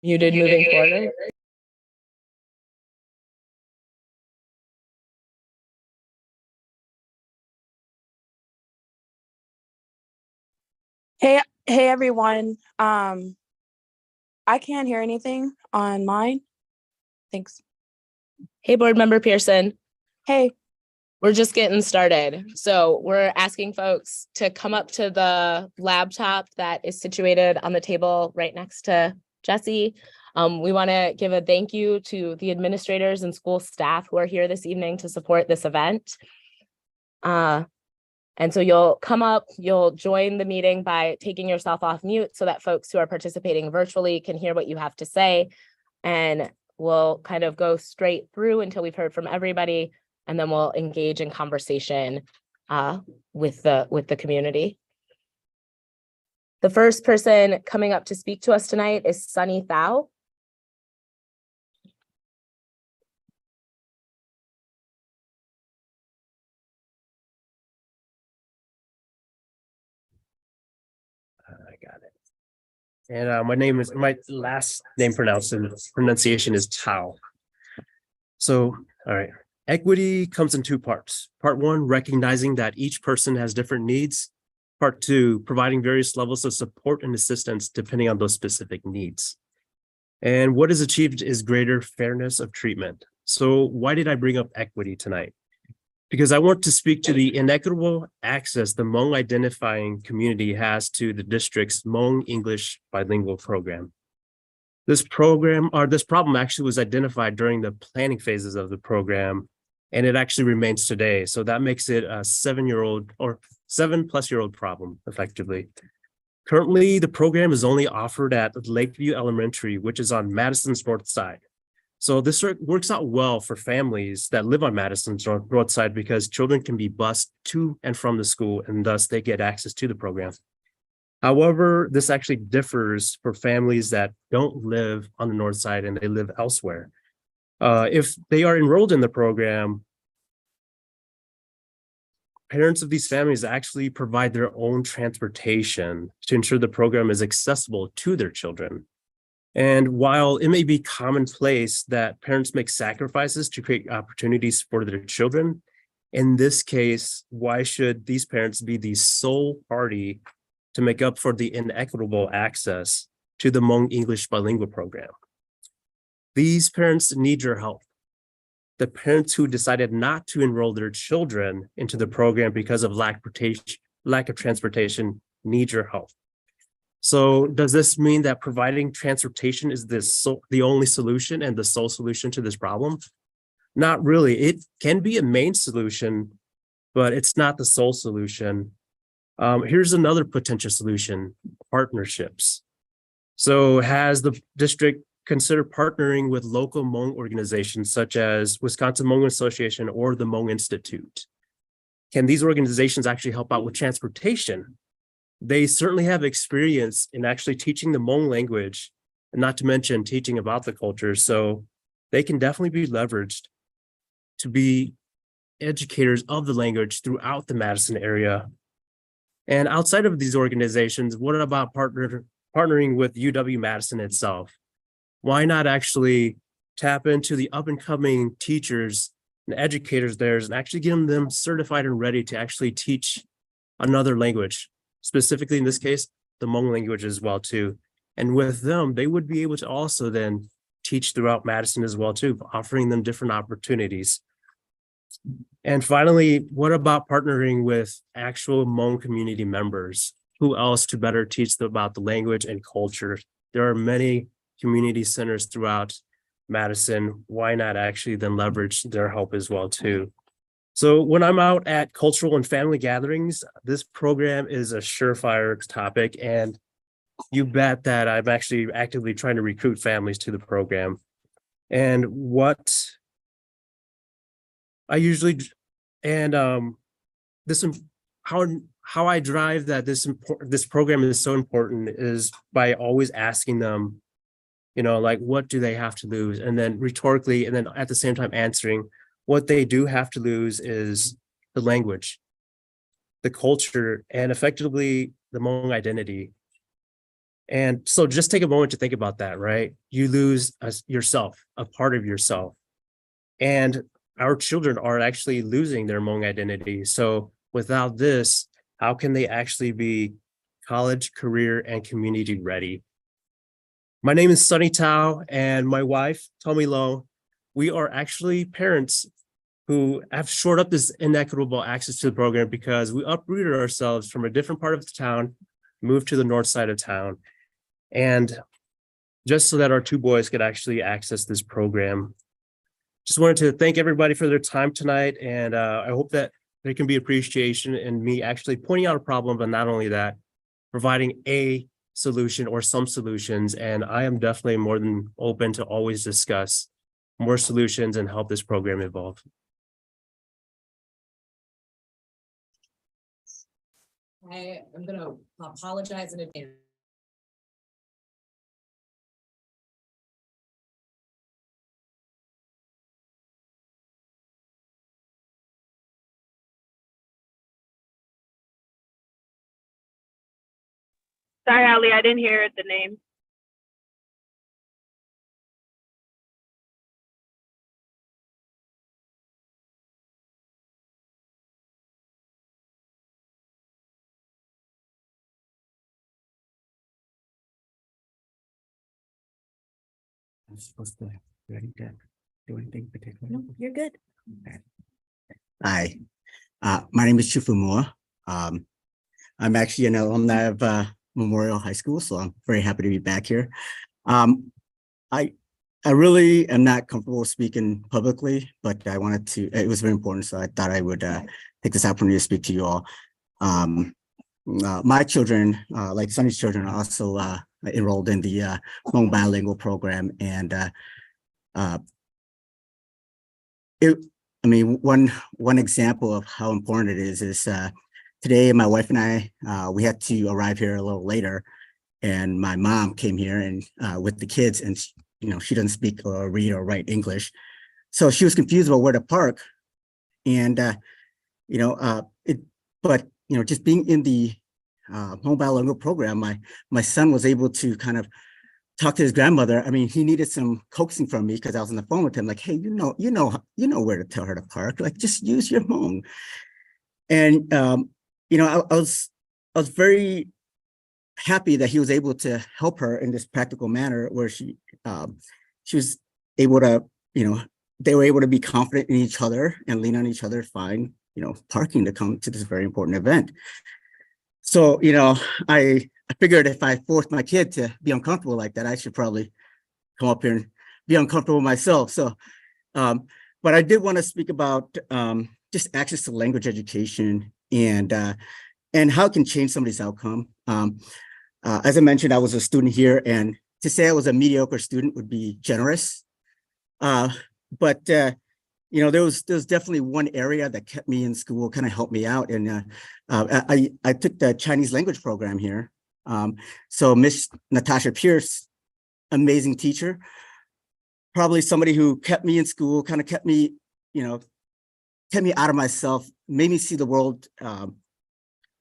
Muted moving forward. Hey everyone. I can't hear anything on mine. Thanks. Hey, Board Member Pearson. Hey. We're just getting started. So we're asking folks to come up to the laptop that is situated on the table right next to Jesse. We want to give a thank you to the administrators and school staff who are here this evening to support this event. And so you'll come up, you'll join the meeting by taking yourself off mute so that folks who are participating virtually can hear what you have to say. And we'll kind of go straight through until we've heard from everybody, and then we'll engage in conversation with the community. The first person coming up to speak to us tonight is Sunny Thao. I got it. And my last name pronunciation is Tao. So, all right. Equity comes in two parts. Part one, recognizing that each person has different needs. Part two, providing various levels of support and assistance depending on those specific needs. And what is achieved is greater fairness of treatment. So why did I bring up equity tonight? Because I want to speak to the inequitable access the Hmong identifying community has to the district's Hmong English bilingual program. This problem actually was identified during the planning phases of the program, and it actually remains today. So that makes it a 7-year-old or 7+-year-old problem, effectively. Currently, the program is only offered at Lakeview Elementary, which is on Madison's north side. So this works out well for families that live on Madison's north side because children can be bused to and from the school, and thus they get access to the program. However, this actually differs for families that don't live on the north side and they live elsewhere. If they are enrolled in the program, parents of these families actually provide their own transportation to ensure the program is accessible to their children. And while it may be commonplace that parents make sacrifices to create opportunities for their children, in this case, why should these parents be the sole party to make up for the inequitable access to the Hmong English bilingual program? These parents need your help. The parents who decided not to enroll their children into the program because of lack of transportation need your help. So does this mean that providing transportation is the only solution and the sole solution to this problem? Not really. It can be a main solution, but it's not the sole solution. Here's another potential solution: partnerships. So has the district considered partnering with local Hmong organizations such as Wisconsin Hmong Association or the Hmong Institute? Can these organizations actually help out with transportation? They certainly have experience in actually teaching the Hmong language, and not to mention teaching about the culture. So they can definitely be leveraged to be educators of the language throughout the Madison area. And outside of these organizations, what about partnering with UW-Madison itself? Why not actually tap into the up-and-coming teachers and educators there and actually get them certified and ready to actually teach another language, specifically in this case, the Hmong language as well too. And with them, they would be able to also then teach throughout Madison as well too, offering them different opportunities. And finally, what about partnering with actual Hmong community members? Who else to better teach them about the language and culture? There are many community centers throughout Madison. Why not actually then leverage their help as well too? So when I'm out at cultural and family gatherings, this program is a surefire topic, and you bet that I'm actually actively trying to recruit families to the program. And what I usually, and how I drive that this program is so important is by always asking them, like, what do they have to lose? And then rhetorically, and then at the same time answering, what they do have to lose is the language, the culture, and effectively the Hmong identity. And so just take a moment to think about that, right? You lose yourself, a part of yourself. And our children are actually losing their Hmong identity. So without this, how can they actually be college, career, and community ready? My name is Sunny Tao, and my wife, Tommy Lowe. We are actually parents who have shored up this inequitable access to the program because we uprooted ourselves from a different part of the town, moved to the north side of town, and just so that our two boys could actually access this program. Just wanted to thank everybody for their time tonight, and I hope that there can be appreciation in me actually pointing out a problem, but not only that, providing a solution or some solutions. And I am definitely more than open to always discuss more solutions and help this program evolve. I am going to apologize in advance. Sorry, Ali, I didn't hear the name. I'm supposed to do anything particular? No, you're good. Okay. Hi, my name is Chufu Moore. I'm actually an alumni of Memorial High School, so I'm very happy to be back here. I really am not comfortable speaking publicly, but I wanted to, it was very important, so I thought I would take this opportunity to speak to you all. My children, like Sunny's children, are also enrolled in the Hmong bilingual program, and one example of how important it is today my wife and I we had to arrive here a little later, and my mom came here and with the kids, and she doesn't speak or read or write English, so she was confused about where to park, and but just being in the Hmong bilingual program, my son was able to kind of talk to his grandmother. I mean, he needed some coaxing from me because I was on the phone with him, like, hey, you know where to tell her to park. Like, just use your Hmong. And I was very happy that he was able to help her in this practical manner, where she was able to, they were able to be confident in each other and lean on each other to find, parking to come to this very important event. So, I figured if I forced my kid to be uncomfortable like that, I should probably come up here and be uncomfortable myself. So, but I did want to speak about just access to language education and how it can change somebody's outcome. As I mentioned, I was a student here, and to say I was a mediocre student would be generous. But there was definitely one area that kept me in school, kind of helped me out, and I took the Chinese language program here. So Miss Natasha Pierce, amazing teacher, probably somebody who kept me in school, kind of kept me out of myself, made me see the world,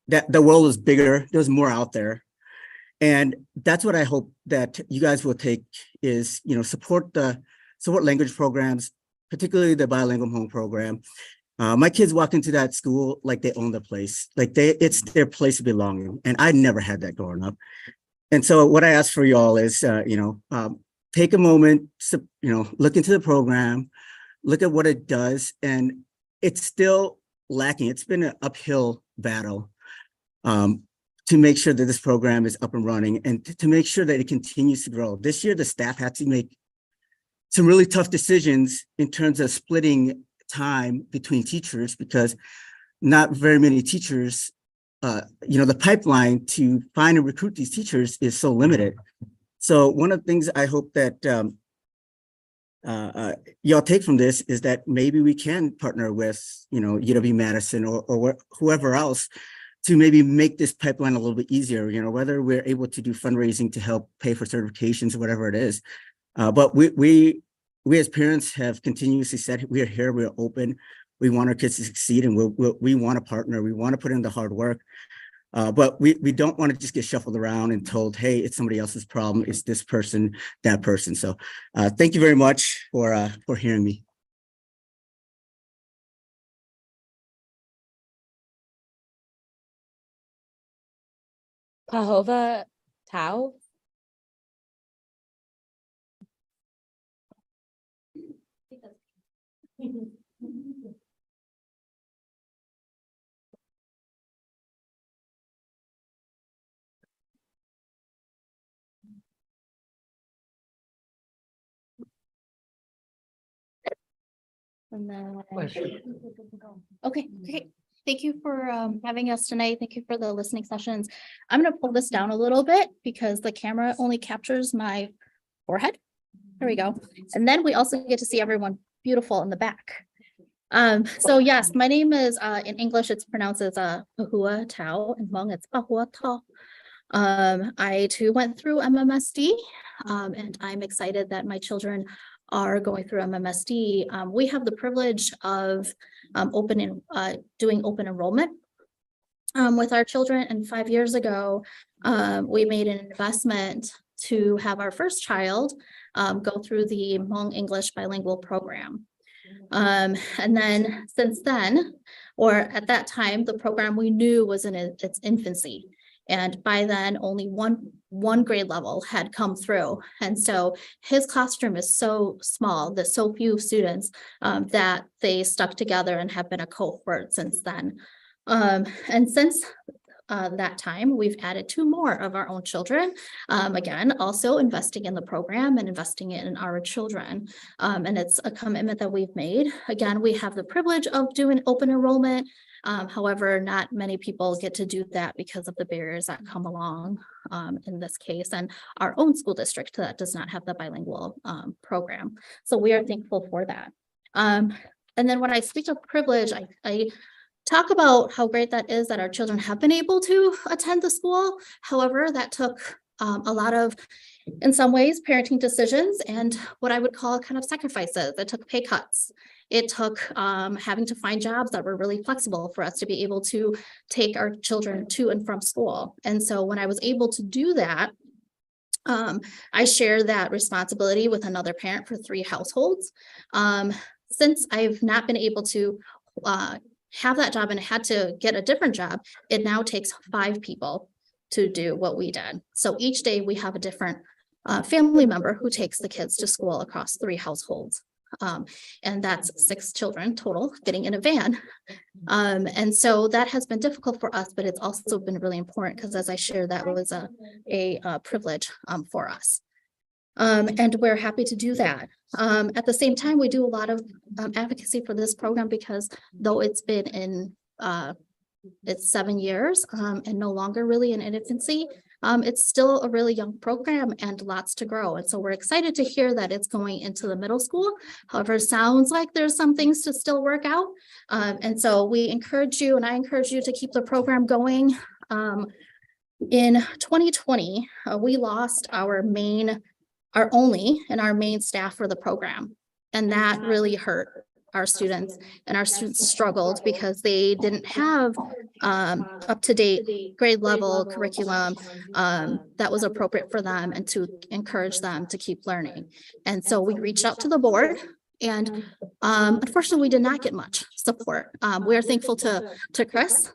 that the world is bigger, there's more out there. And that's what I hope that you guys will take is, support language programs, particularly the bilingual Hmong program. My kids walk into that school like they own the place, like it's their place of belonging. And I never had that growing up. And so what I ask for y'all is, take a moment, look into the program, look at what it does. And it's still lacking. It's been an uphill battle to make sure that this program is up and running and to make sure that it continues to grow. This year, the staff had to make some really tough decisions in terms of splitting time between teachers, because not very many teachers, the pipeline to find and recruit these teachers is so limited. So one of the things I hope that y'all take from this is that maybe we can partner with, UW-Madison or whoever else to maybe make this pipeline a little bit easier, whether we're able to do fundraising to help pay for certifications or whatever it is. But we as parents have continuously said, we are here, we're open, we want our kids to succeed, and we want to partner, we want to put in the hard work. But we don't want to just get shuffled around and told, hey, it's somebody else's problem. It's this person, that person. So thank you very much for hearing me. Pahova Tao. And then, Okay, great. Thank you for having us tonight. Thank you for the listening sessions. I'm going to pull this down a little bit because the camera only captures my forehead. There we go. And then we also get to see everyone beautiful in the back. So yes, my name is in English, it's pronounced as Pahua Tao, and Hmong it's Pahua Tao. I too went through MMSD, and I'm excited that my children are going through MMSD. We have the privilege of doing open enrollment with our children. And 5 years ago, we made an investment to have our first child go through the Hmong English bilingual program. And then since then, or at that time, the program we knew was in its infancy. And by then only one grade level had come through. And so his classroom is so small, there's so few students that they stuck together and have been a cohort since then. And since that time, we've added 2 more of our own children. Again, also investing in the program and investing in our children. And it's a commitment that we've made. Again, we have the privilege of doing open enrollment. However, not many people get to do that because of the barriers that come along in this case, and our own school district that does not have the bilingual program. So we are thankful for that. And then when I speak of privilege, I talk about how great that is that our children have been able to attend the school. However, that took a lot of, in some ways, parenting decisions and what I would call kind of sacrifices. It took pay cuts. It took having to find jobs that were really flexible for us to be able to take our children to and from school. And so when I was able to do that, I share that responsibility with another parent for 3 households. Since I've not been able to have that job and had to get a different job, it now takes 5 people to do what we did. So each day we have a different family member who takes the kids to school across 3 households. And that's 6 children total getting in a van. And so that has been difficult for us, but it's also been really important because, as I shared, that was a privilege for us. And we're happy to do that. At the same time, we do a lot of advocacy for this program because though it's been in it's 7 years and no longer really in infancy, it's still a really young program and lots to grow. And so we're excited to hear that it's going into the middle school. However, it sounds like there's some things to still work out. And so we encourage you, and I encourage you to keep the program going. In 2020, we lost our main staff for the program. And that really hurt our students, and our students struggled because they didn't have up-to-date grade level curriculum that was appropriate for them and to encourage them to keep learning. And so we reached out to the board, and unfortunately we did not get much support. We are thankful to Chris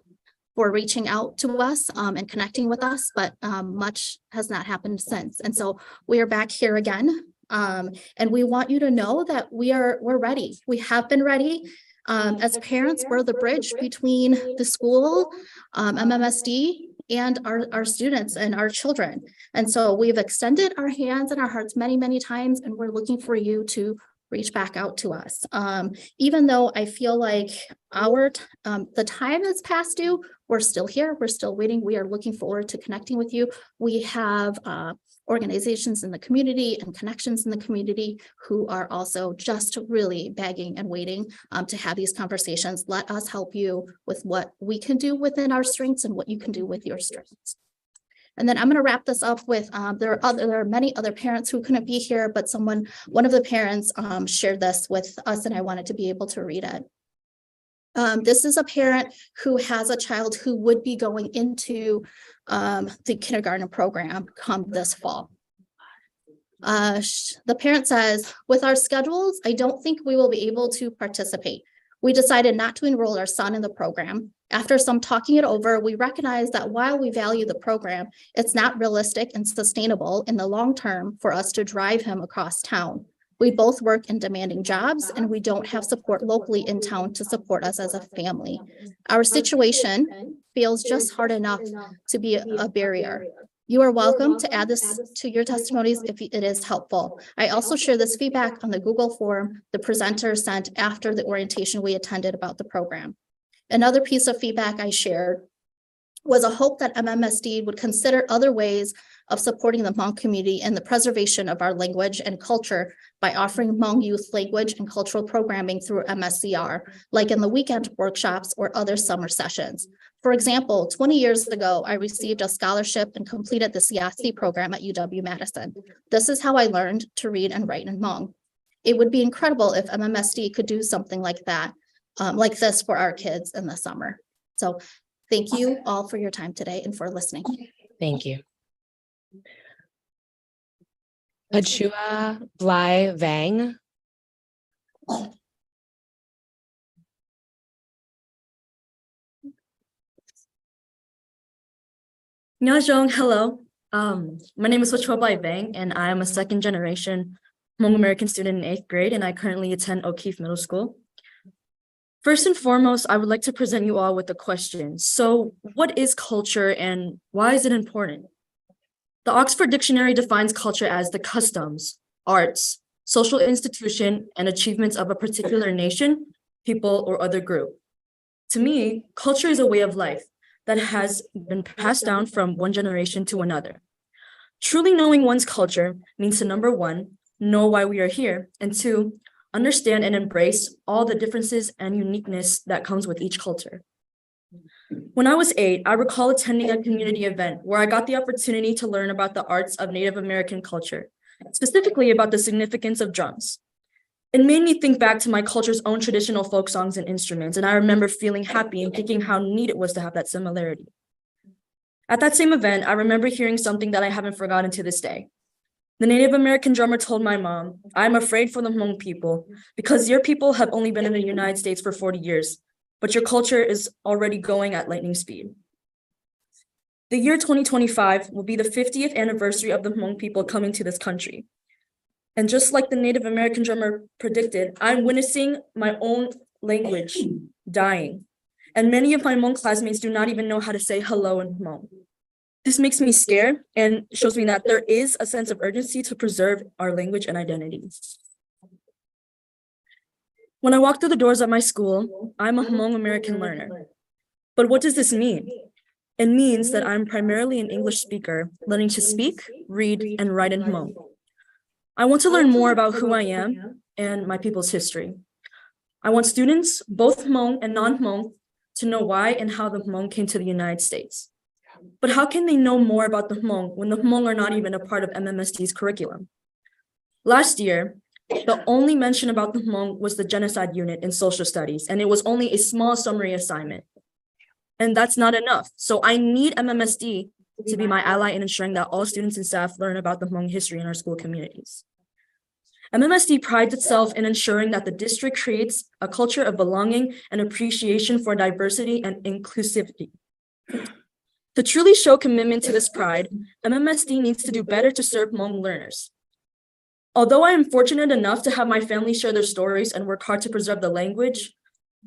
for reaching out to us and connecting with us, but much has not happened since. And so we are back here again. And we want you to know that we're ready. We have been ready. As parents, we're the bridge between the school, MMSD, and our students and our children. And so we've extended our hands and our hearts many, many times, and we're looking for you to reach back out to us. Even though I feel like the time is past due, we're still here. We're still waiting. We are looking forward to connecting with you. We have organizations in the community and connections in the community who are also just really begging and waiting to have these conversations. Let us help you with what we can do within our strengths and what you can do with your strengths. And then I'm going to wrap this up with there are many other parents who couldn't be here, but one of the parents shared this with us, and I wanted to be able to read it. This is a parent who has a child who would be going into the kindergarten program come this fall. The parent says, with our schedules, I don't think we will be able to participate. We decided not to enroll our son in the program. After some talking it over, we recognized that while we value the program, it's not realistic and sustainable in the long term for us to drive him across town. We both work in demanding jobs and we don't have support locally in town to support us as a family. Our situation feels just hard enough to be a barrier. You are welcome to add this to your testimonies if it is helpful. I also share this feedback on the Google form the presenter sent after the orientation we attended about the program. Another piece of feedback I shared was a hope that MMSD would consider other ways of supporting the Hmong community and the preservation of our language and culture by offering Hmong youth language and cultural programming through MSCR, like in the weekend workshops or other summer sessions. For example, 20 years ago, I received a scholarship and completed the CIAC program at UW-Madison. This is how I learned to read and write in Hmong. It would be incredible if MMSD could do something like that, like this for our kids in the summer. So thank you all for your time today and for listening. Thank you. Achua Bly Vang. Nyajong, hello. My name is Achua Bly Vang, and I am a second generation Hmong American student in 8th grade, and I currently attend O'Keefe Middle School. First and foremost, I would like to present you all with a question. So what is culture and why is it important? The Oxford Dictionary defines culture as the customs, arts, social institution, and achievements of a particular nation, people, or other group. To me, culture is a way of life that has been passed down from one generation to another. Truly knowing one's culture means to, number one, know why we are here, and two, understand and embrace all the differences and uniqueness that comes with each culture. When I was 8, I recall attending a community event where I got the opportunity to learn about the arts of Native American culture, specifically about the significance of drums. It made me think back to my culture's own traditional folk songs and instruments, and I remember feeling happy and thinking how neat it was to have that similarity. At that same event, I remember hearing something that I haven't forgotten to this day. The Native American drummer told my mom, "I'm afraid for the Hmong people because your people have only been in the United States for 40 years, but your culture is already going at lightning speed." The year 2025 will be the 50th anniversary of the Hmong people coming to this country. And just like the Native American drummer predicted, I'm witnessing my own language dying. And many of my Hmong classmates do not even know how to say hello in Hmong. This makes me scared and shows me that there is a sense of urgency to preserve our language and identity. When I walk through the doors at my school, I'm a Hmong American learner. But what does this mean? It means that I'm primarily an English speaker, learning to speak, read, and write in Hmong. I want to learn more about who I am and my people's history. I want students, both Hmong and non-Hmong, to know why and how the Hmong came to the United States. But how can they know more about the Hmong when the Hmong are not even a part of MMSD's curriculum? Last year, the only mention about the Hmong was the genocide unit in social studies, and it was only a small summary assignment. And that's not enough. So I need MMSD to be my ally in ensuring that all students and staff learn about the Hmong history in our school communities. MMSD prides itself in ensuring that the district creates a culture of belonging and appreciation for diversity and inclusivity. To truly show commitment to this pride, MMSD needs to do better to serve Hmong learners. Although I am fortunate enough to have my family share their stories and work hard to preserve the language,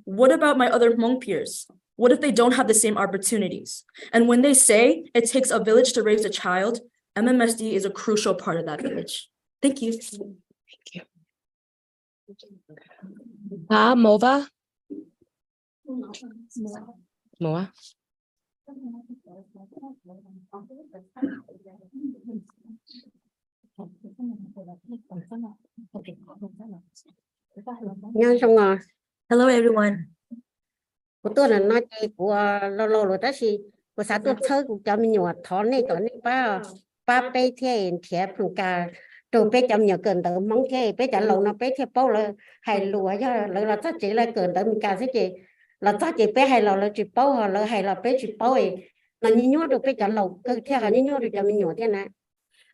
what about my other Hmong peers? What if they don't have the same opportunities? And when they say it takes a village to raise a child, MMSD is a crucial part of that village. Thank you. Thank you. Mova. Moa. Hello, everyone. Của tôi là nói chuyện của lâu rồi đó thì của xã tôi thơ của cho mình nhỏ thọ này tỏ này ba bé thế thế phần cả rồi bé chậm nhỏ cần tới mong thế bé trả lâu nó bé thế bao là hay lùa cho là tất chỉ là cần tới mình cả thế chị là ta chỉ bé hay là chỉ bao họ là hay là bé chỉ bao ấy là như nhau được bé trả lâu cứ theo họ như nhau được cho mình nhỏ thế này.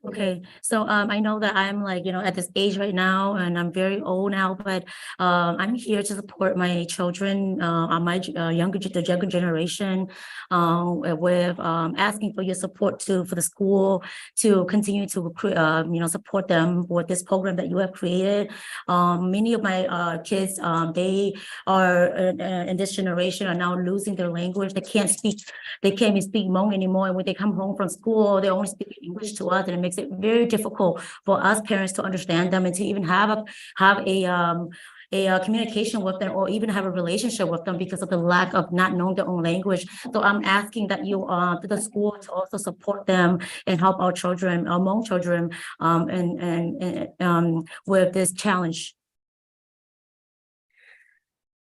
Okay, so I know that I'm like, at this age right now and I'm very old now, but I'm here to support my children, on my the younger generation, with asking for your support for the school to continue to support them with this program that you have created. Many of my kids, they are in this generation are now losing their language. They can't even speak Hmong anymore. And when they come home from school, they only speak English to us, and it makes it very difficult for us parents to understand them and to even have a communication with them or even have a relationship with them because of the lack of not knowing their own language. So I'm asking that you, the school, to also support them and help our children, our Hmong children, with this challenge.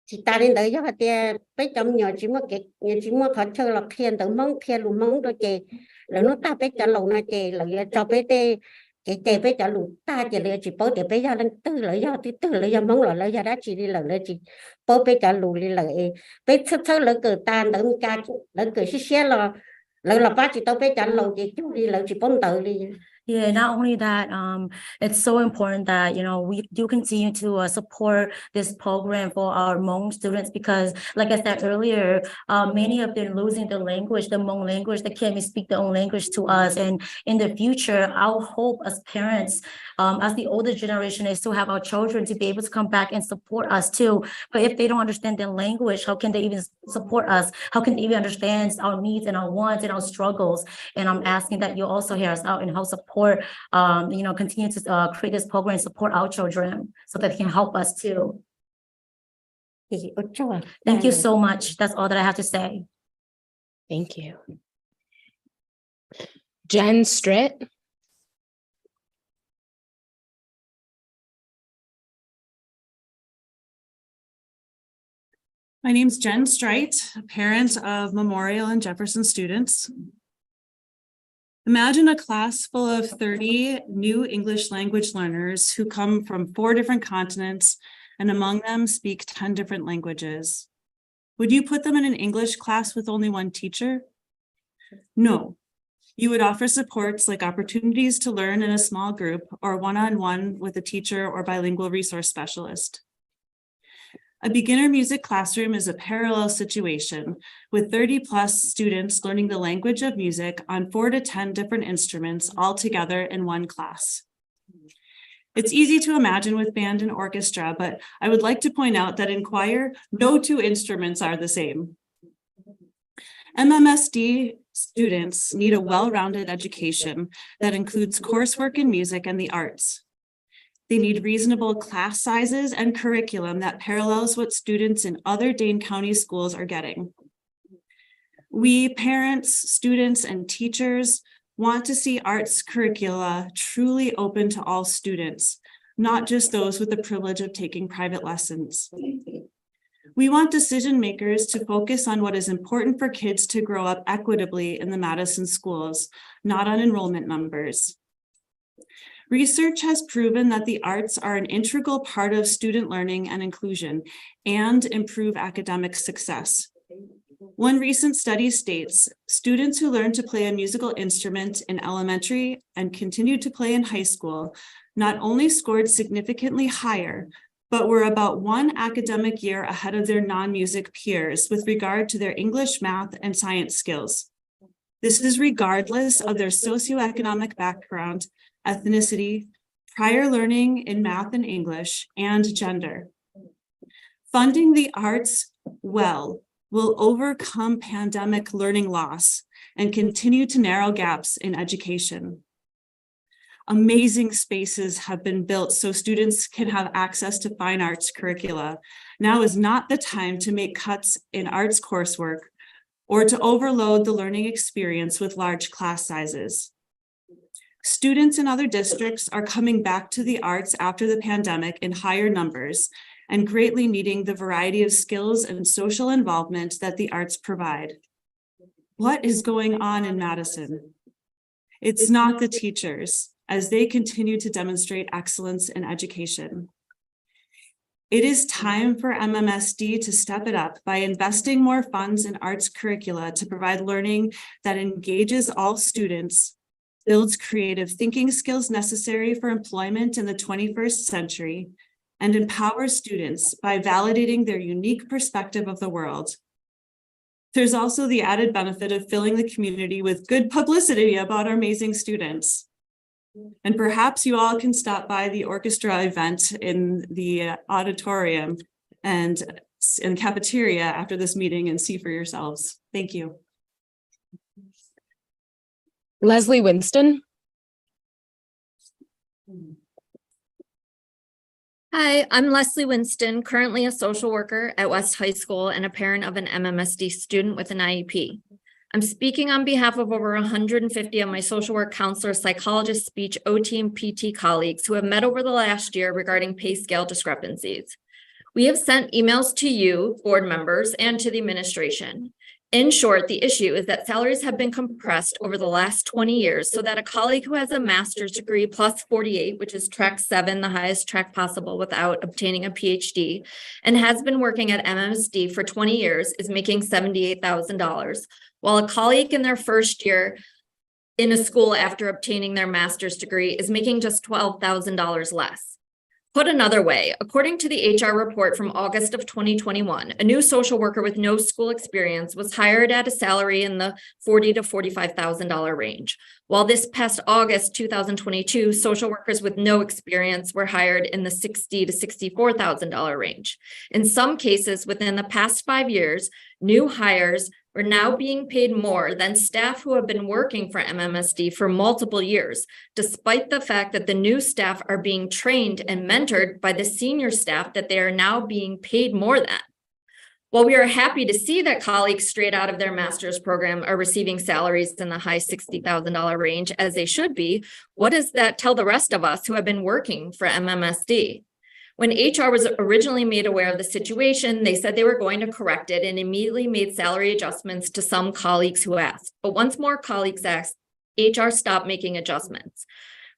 Chị ta đến đấy cho họ tiền bé chồng nhỏ chỉ mua khó chơi là khiên tới mong khiên lù mong đôi chị rồi nó ta bé trả lầu na chị rồi cho bé tê chị bé trả lù ta chị lại chỉ bảo để bé ra lên tư lợi do mong lợi do đó chị đi lợi chị bảo bé trả lù đi lợi bé thơ lợi cờ tan tới ca lợi cờ xí là lợi là ba chị tao bé trả lầu chị chú đi lợi chị bông tự đi. Yeah, not only that, it's so important that, we do continue to support this program for our Hmong students because, like I said earlier, many of them losing their language, the Hmong language, they can't even speak their own language to us. And in the future, our hope as parents, as the older generation, is to have our children to be able to come back and support us too. But if they don't understand their language, how can they even support us? How can they even understand our needs and our wants and our struggles? And I'm asking that you also hear us out and help support, continue to create this program and support our children so that they can help us too. Thank you so much. That's all that I have to say. Thank you. Jen Stritt. My name's Jen Strite, a parent of Memorial and Jefferson students. Imagine a class full of 30 new English language learners who come from 4 different continents and among them speak 10 different languages. Would you put them in an English class with only one teacher? No. You would offer supports like opportunities to learn in a small group or one-on-one with a teacher or bilingual resource specialist. A beginner music classroom is a parallel situation with 30 plus students learning the language of music on 4 to 10 different instruments all together in one class. It's easy to imagine with band and orchestra, but I would like to point out that in choir, no 2 instruments are the same. MMSD students need a well-rounded education that includes coursework in music and the arts. They need reasonable class sizes and curriculum that parallels what students in other Dane County schools are getting. We parents, students, and teachers want to see arts curricula truly open to all students, not just those with the privilege of taking private lessons. We want decision makers to focus on what is important for kids to grow up equitably in the Madison schools, not on enrollment numbers. Research has proven that the arts are an integral part of student learning and inclusion and improve academic success. One recent study states students who learn to play a musical instrument in elementary and continue to play in high school not only scored significantly higher, but were about 1 academic year ahead of their non-music peers with regard to their English, math, and science skills. This is regardless of their socioeconomic background, ethnicity, prior learning in math and English, and gender. Funding the arts well will overcome pandemic learning loss and continue to narrow gaps in education. Amazing spaces have been built so students can have access to fine arts curricula. Now is not the time to make cuts in arts coursework or to overload the learning experience with large class sizes. Students in other districts are coming back to the arts after the pandemic in higher numbers and greatly needing the variety of skills and social involvement that the arts provide. What is going on in Madison? It's not the teachers, as they continue to demonstrate excellence in education. It is time for MMSD to step it up by investing more funds in arts curricula to provide learning that engages all students, builds creative thinking skills necessary for employment in the 21st century, and empowers students by validating their unique perspective of the world. There's also the added benefit of filling the community with good publicity about our amazing students. And perhaps you all can stop by the orchestra event in the auditorium and in the cafeteria after this meeting and see for yourselves. Thank you. Leslie Winston. Hi, I'm Leslie Winston, currently a social worker at West High School and a parent of an MMSD student with an IEP. I'm speaking on behalf of over 150 of my social work counselor, psychologist, speech, OT, and PT colleagues who have met over the last year regarding pay scale discrepancies. We have sent emails to you, board members, and to the administration. In short, the issue is that salaries have been compressed over the last 20 years so that a colleague who has a master's degree plus 48, which is track 7, the highest track possible without obtaining a PhD, and has been working at MMSD for 20 years is making $78,000, while a colleague in their first year in a school after obtaining their master's degree is making just $12,000 less. Put another way, according to the HR report from August of 2021, a new social worker with no school experience was hired at a salary in the $40,000 to $45,000 range. While this past August 2022, social workers with no experience were hired in the $60,000 to $64,000 range. In some cases, within the past 5 years, new hires are now being paid more than staff who have been working for MMSD for multiple years, despite the fact that the new staff are being trained and mentored by the senior staff that they are now being paid more than. While we are happy to see that colleagues straight out of their master's program are receiving salaries in the high $60,000 range, as they should be, what does that tell the rest of us who have been working for MMSD? When HR was originally made aware of the situation, they said they were going to correct it and immediately made salary adjustments to some colleagues who asked. But once more colleagues asked, HR stopped making adjustments.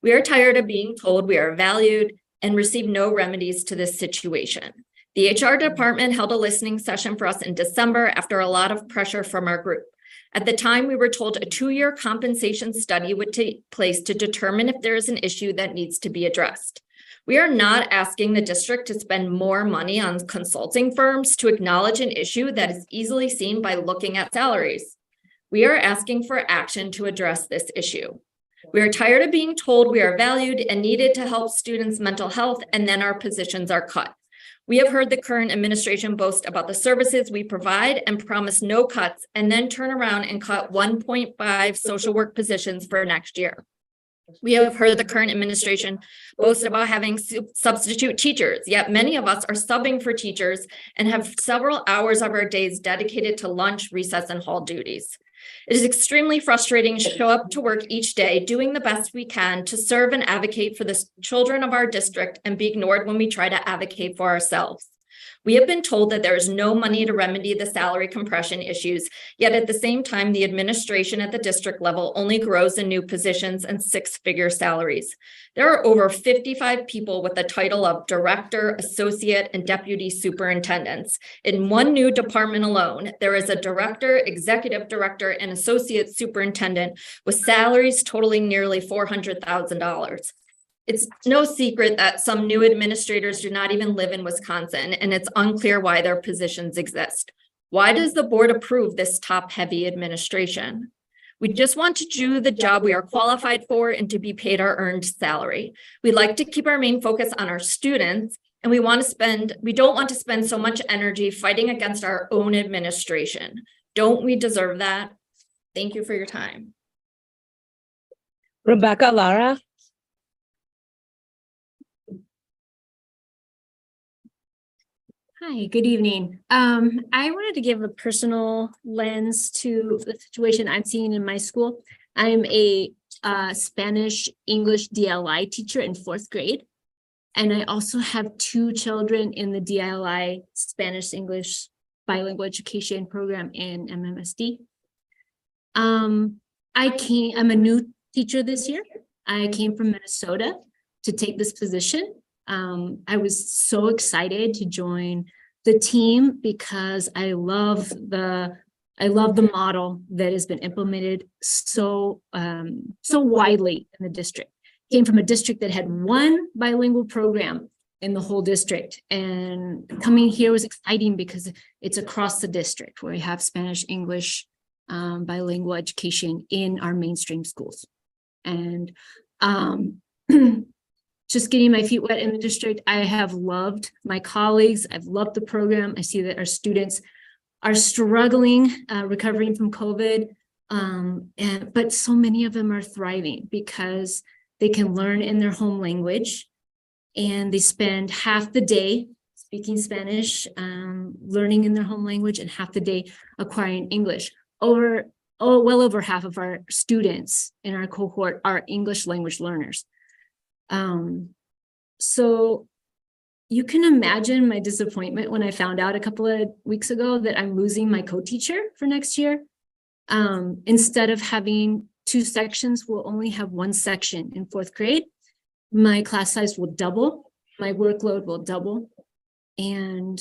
We are tired of being told we are valued and receive no remedies to this situation. The HR department held a listening session for us in December after a lot of pressure from our group. At the time, we were told a 2-year compensation study would take place to determine if there is an issue that needs to be addressed. We are not asking the district to spend more money on consulting firms to acknowledge an issue that is easily seen by looking at salaries. We are asking for action to address this issue. We are tired of being told we are valued and needed to help students' mental health, and then our positions are cut. We have heard the current administration boast about the services we provide and promise no cuts, and then turn around and cut 1.5 social work positions for next year. We have heard the current administration boast about having substitute teachers, yet many of us are subbing for teachers and have several hours of our days dedicated to lunch, recess, and hall duties. It is extremely frustrating to show up to work each day doing the best we can to serve and advocate for the children of our district and be ignored when we try to advocate for ourselves. We have been told that there is no money to remedy the salary compression issues, yet at the same time, the administration at the district level only grows in new positions and 6-figure salaries. There are over 55 people with the title of director, associate, and deputy superintendents. In one new department alone, there is a director, executive director, and associate superintendent with salaries totaling nearly $400,000. It's no secret that some new administrators do not even live in Wisconsin, and it's unclear why their positions exist. Why does the board approve this top-heavy administration? We just want to do the job we are qualified for and to be paid our earned salary. We'd like to keep our main focus on our students, and we don't want to spend so much energy fighting against our own administration. Don't we deserve that? Thank you for your time. Rebecca Lara. Hi, good evening. I wanted to give a personal lens to the situation I'm seeing in my school. I'm a Spanish English DLI teacher in 4th grade. And I also have 2 children in the DLI Spanish English bilingual education program in MMSD. I'm a new teacher this year. I came from Minnesota to take this position. I was so excited to join the team because I love the model that has been implemented so widely in the district. Came from a district that had one bilingual program in the whole district, and coming here was exciting because it's across the district where we have Spanish, English, bilingual education in our mainstream schools. And just getting my feet wet in the district, I have loved my colleagues. I've loved the program. I see that our students are struggling, recovering from COVID, but so many of them are thriving because they can learn in their home language, and they spend half the day speaking Spanish, learning in their home language, and half the day acquiring English. Well over half of our students in our cohort are English language learners. So you can imagine my disappointment when I found out a couple of weeks ago that I'm losing my co-teacher for next year. Instead of having 2 sections, we'll only have 1 section in 4th grade. My class size will double, my workload will double. And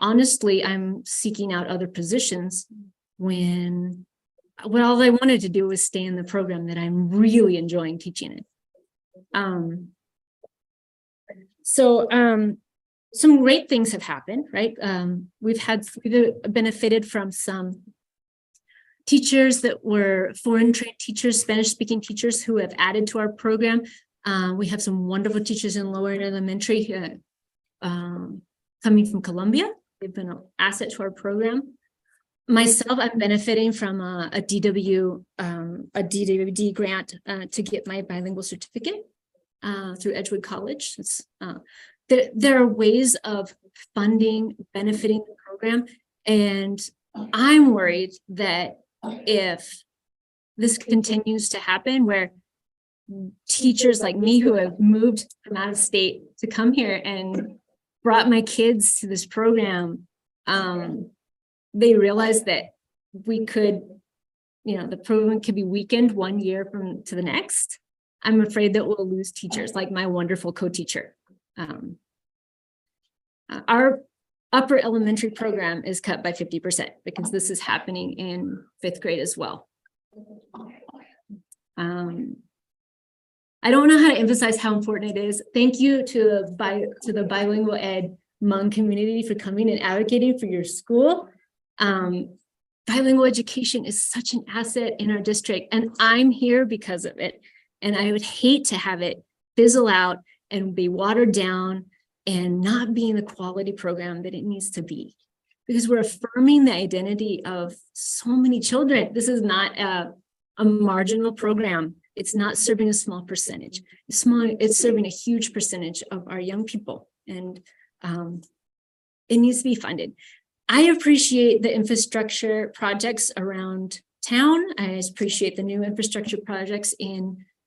honestly, I'm seeking out other positions when all I wanted to do was stay in the program that I'm really enjoying teaching it. Some great things have happened, right? We've benefited from some teachers that were foreign trained teachers, Spanish speaking teachers who have added to our program. We have some wonderful teachers in lower and elementary coming from Colombia. They've been an asset to our program. Myself, I'm benefiting from a DWD grant to get my bilingual certificate through Edgewood College. There are ways of funding, benefiting the program, and I'm worried that if this continues to happen, where teachers like me who have moved from out of state to come here and brought my kids to this program, they realize that we could, the program could be weakened 1 year to the next. I'm afraid that we'll lose teachers like my wonderful co-teacher. Our upper elementary program is cut by 50% because this is happening in 5th grade as well. I don't know how to emphasize how important it is. Thank you to the bilingual ed Hmong community for coming and advocating for your school. Bilingual education is such an asset in our district, and I'm here because of it. And I would hate to have it fizzle out and be watered down and not being the quality program that it needs to be, because we're affirming the identity of so many children. This is not a marginal program. It's not serving a small percentage. It's serving a huge percentage of our young people, and it needs to be funded. I appreciate the infrastructure projects around town. I appreciate the new infrastructure projects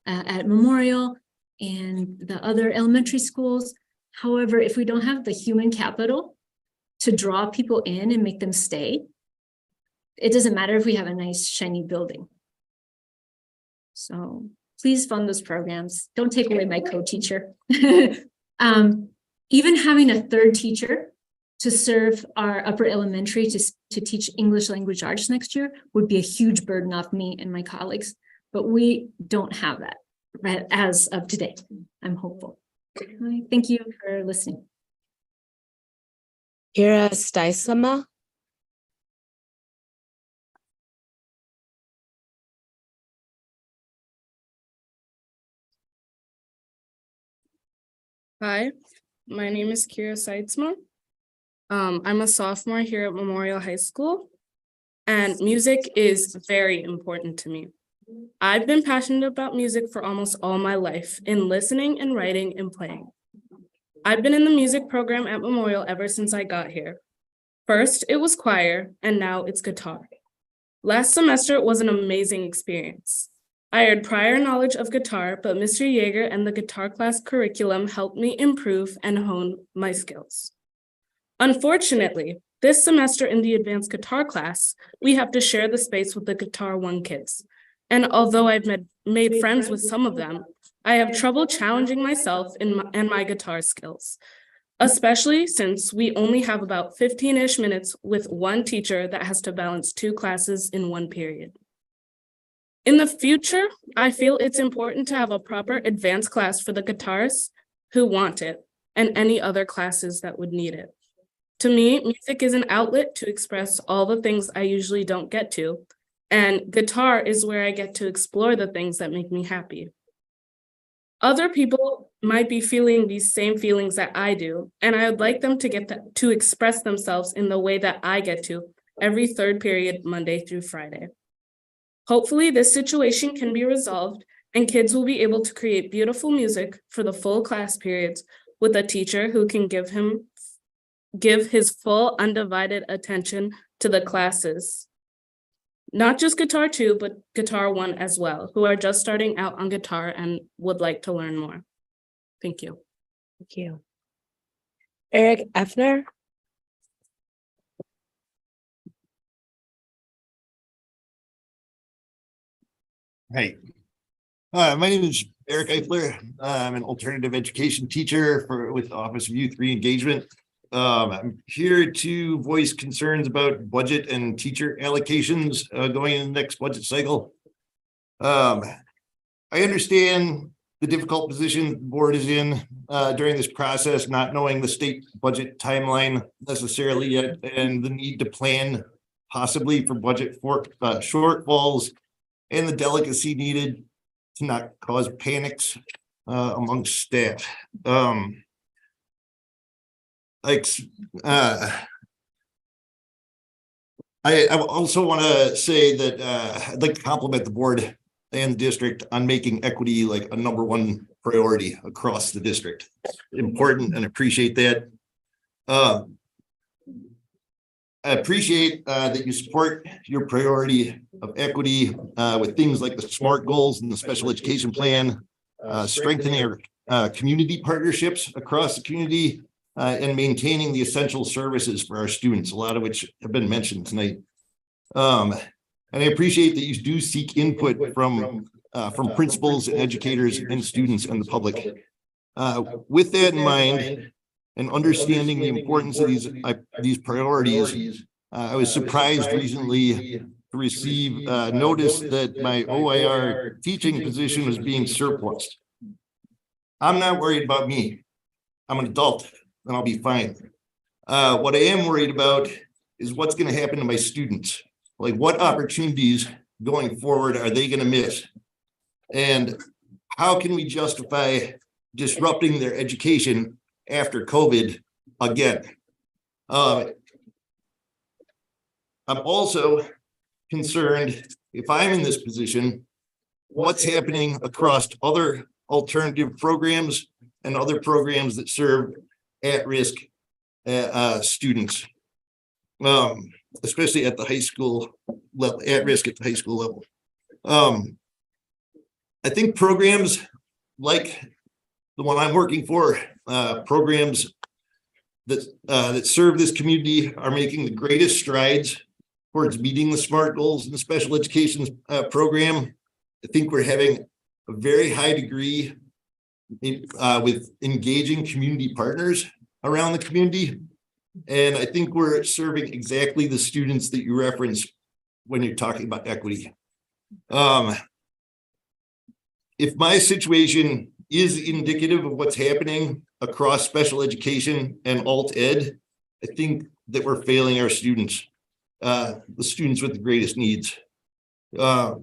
at Memorial and the other elementary schools. However, if we don't have the human capital to draw people in and make them stay, it doesn't matter if we have a nice shiny building. So please fund those programs. Don't take away my co-teacher. Even having a 3rd teacher to serve our upper elementary to teach English language arts next year would be a huge burden off me and my colleagues, but we don't have that right as of today. I'm hopeful. Thank you for listening. Kira Stysama. Hi, my name is Kira Seitzma. I'm a sophomore here at Memorial High School, and music is very important to me. I've been passionate about music for almost all my life, in listening and writing and playing. I've been in the music program at Memorial ever since I got here. First, it was choir, and now it's guitar. Last semester was an amazing experience. I had prior knowledge of guitar, but Mr. Yeager and the guitar class curriculum helped me improve and hone my skills. Unfortunately, this semester in the advanced guitar class, we have to share the space with the Guitar 1 kids. And although I've made friends with some of them, I have trouble challenging myself and my guitar skills, especially since we only have about 15-ish minutes with one teacher that has to balance 2 classes in one period. In the future, I feel it's important to have a proper advanced class for the guitarists who want it and any other classes that would need it. To me, music is an outlet to express all the things I usually don't get to, and guitar is where I get to explore the things that make me happy. Other people might be feeling these same feelings that I do, and I would like them to get to express themselves in the way that I get to every 3rd period, Monday through Friday. Hopefully, this situation can be resolved and kids will be able to create beautiful music for the full class periods with a teacher who can give his full undivided attention to the classes. Not just Guitar 2, but Guitar 1 as well, who are just starting out on guitar and would like to learn more. Thank you. Thank you. Eric Effner. Hey, my name is Eric Eifler. I'm an alternative education teacher with the Office of Youth Re-Engagement. I'm here to voice concerns about budget and teacher allocations going in the next budget cycle. I understand the difficult position the board is in during this process, not knowing the state budget timeline necessarily yet, and the need to plan possibly for budget shortfalls and the delicacy needed to not cause panics amongst staff. I also want to say that I'd like to compliment the board and the district on making equity like a #1 priority across the district. Important, and appreciate that. I appreciate that you support your priority of equity with things like the SMART goals and the special education plan, strengthening our community partnerships across the community, and maintaining the essential services for our students, a lot of which have been mentioned tonight. And I appreciate that you do seek input from principals and educators and students and the public. With that in mind, and understanding the importance of these priorities, I was surprised recently to receive notice that my OIR teaching position was being surplused. I'm not worried about me. I'm an adult and I'll be fine. What I am worried about is what's going to happen to my students. Like, what opportunities going forward are they going to miss? And how can we justify disrupting their education after COVID again? I'm also concerned, if I'm in this position, what's happening across other alternative programs and other programs that serve at-risk students, especially at the high school level, at risk at the high school level. I think programs like the one I'm working for, programs that serve this community are making the greatest strides towards meeting the SMART goals in the special education program. I think we're having a very high degree with engaging community partners around the community. And I think we're serving exactly the students that you reference when you're talking about equity. If my situation is indicative of what's happening across special education and alt ed, I think that we're failing our students, the students with the greatest needs. I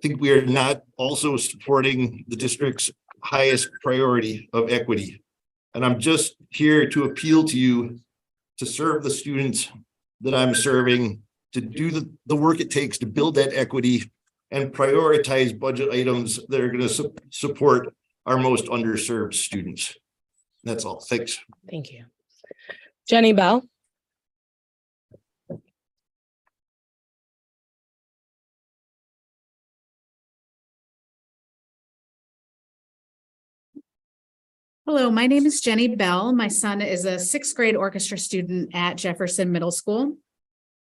think we are not also supporting the district's highest priority of equity. And I'm just here to appeal to you to serve the students that I'm serving, to do the work it takes to build that equity and prioritize budget items that are going to support our most underserved students. That's all. Thanks. Thank you. Jenny Bell. Hello, my name is Jenny Bell. My son is a 6th grade orchestra student at Jefferson Middle School.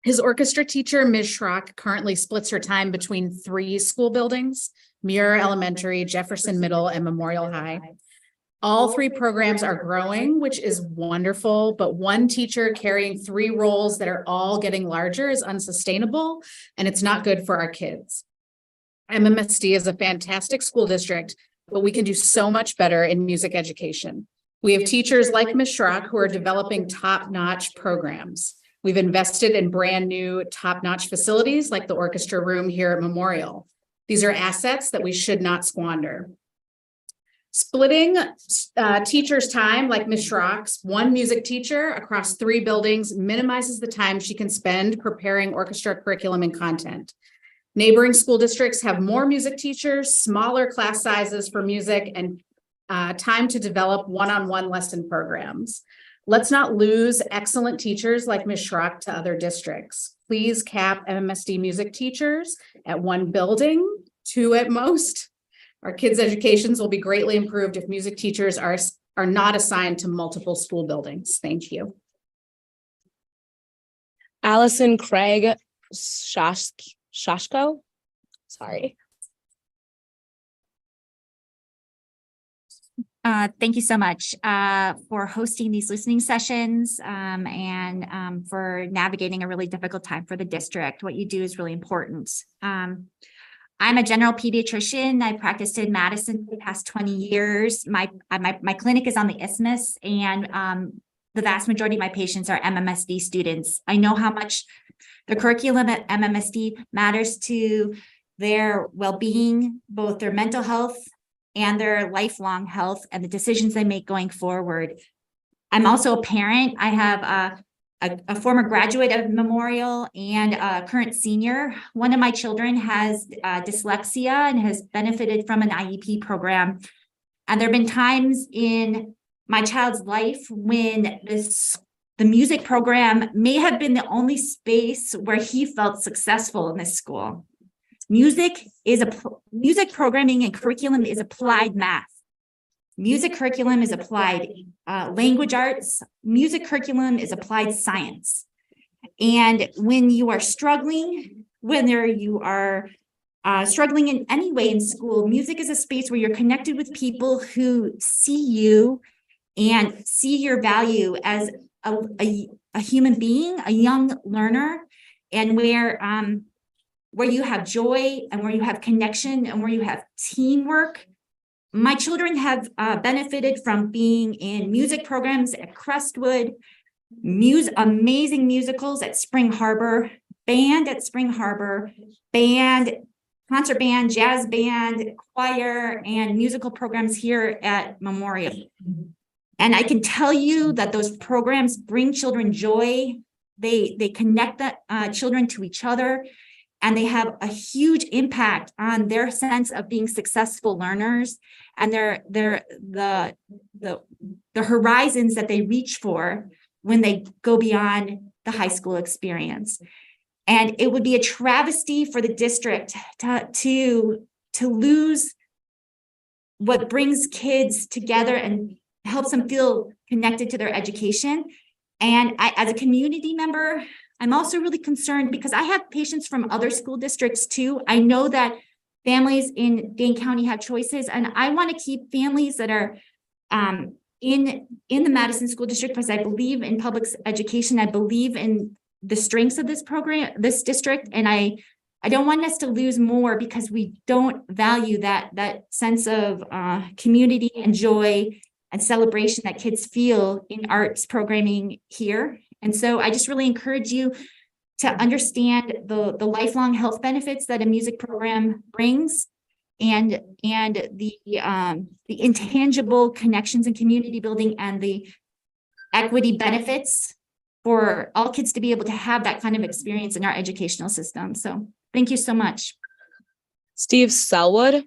His orchestra teacher, Ms. Schrock, currently splits her time between 3 school buildings, Muir Elementary, Jefferson Middle, and Memorial High. All three programs are growing, which is wonderful, but one teacher carrying three roles that are all getting larger is unsustainable, and it's not good for our kids. MMSD is a fantastic school district, but we can do so much better in music education. We have teachers like Ms. Schrock who are developing top-notch programs. We've invested in brand new top-notch facilities like the orchestra room here at Memorial. These are assets that we should not squander. Splitting teachers' time like Ms. Schrock's, one music teacher across 3 buildings minimizes the time she can spend preparing orchestra curriculum and content. Neighboring school districts have more music teachers, smaller class sizes for music, and time to develop one-on-one lesson programs. Let's not lose excellent teachers like Ms. Schrock to other districts. Please cap MMSD music teachers at 1 building, 2 at most. Our kids' educations will be greatly improved if music teachers are not assigned to multiple school buildings. Thank you. Allison Craig Shashko. Sorry. Thank you so much for hosting these listening sessions and for navigating a really difficult time for the district. What you do is really important. I'm a general pediatrician. I practiced in Madison for the past 20 years. My clinic is on the Isthmus, and the vast majority of my patients are MMSD students. I know how much the curriculum at MMSD matters to their well-being, both their mental health and their lifelong health and the decisions they make going forward. I'm also a parent. I have a former graduate of Memorial and a current senior. One of my children has dyslexia and has benefited from an IEP program. And there have been times in my child's life when the music program may have been the only space where he felt successful in this school. Music programming and curriculum is applied math. Music curriculum is applied language arts. Music curriculum is applied science. And when you are struggling, whether you are struggling in any way in school, music is a space where you're connected with people who see you and see your value as a human being, a young learner, and where you have joy and where you have connection and where you have teamwork. My children have benefited from being in music programs at Crestwood, amazing musicals at Spring Harbor, band at Spring Harbor, band, concert band, jazz band, choir, and musical programs here at Memorial. And I can tell you that those programs bring children joy. They connect the children to each other, and they have a huge impact on their sense of being successful learners and the horizons that they reach for when they go beyond the high school experience. And it would be a travesty for the district to lose what brings kids together and helps them feel connected to their education. And as a community member, I'm also really concerned because I have patients from other school districts too. I know that families in Dane County have choices, and I want to keep families that are in the Madison School District because I believe in public education. I believe in the strengths of this program, this district, and I don't want us to lose more because we don't value that sense of community and joy and celebration that kids feel in arts programming here. And so I just really encourage you to understand the lifelong health benefits that a music program brings and the intangible connections and community building and the equity benefits for all kids to be able to have that kind of experience in our educational system. So thank you so much. Steve Selwood.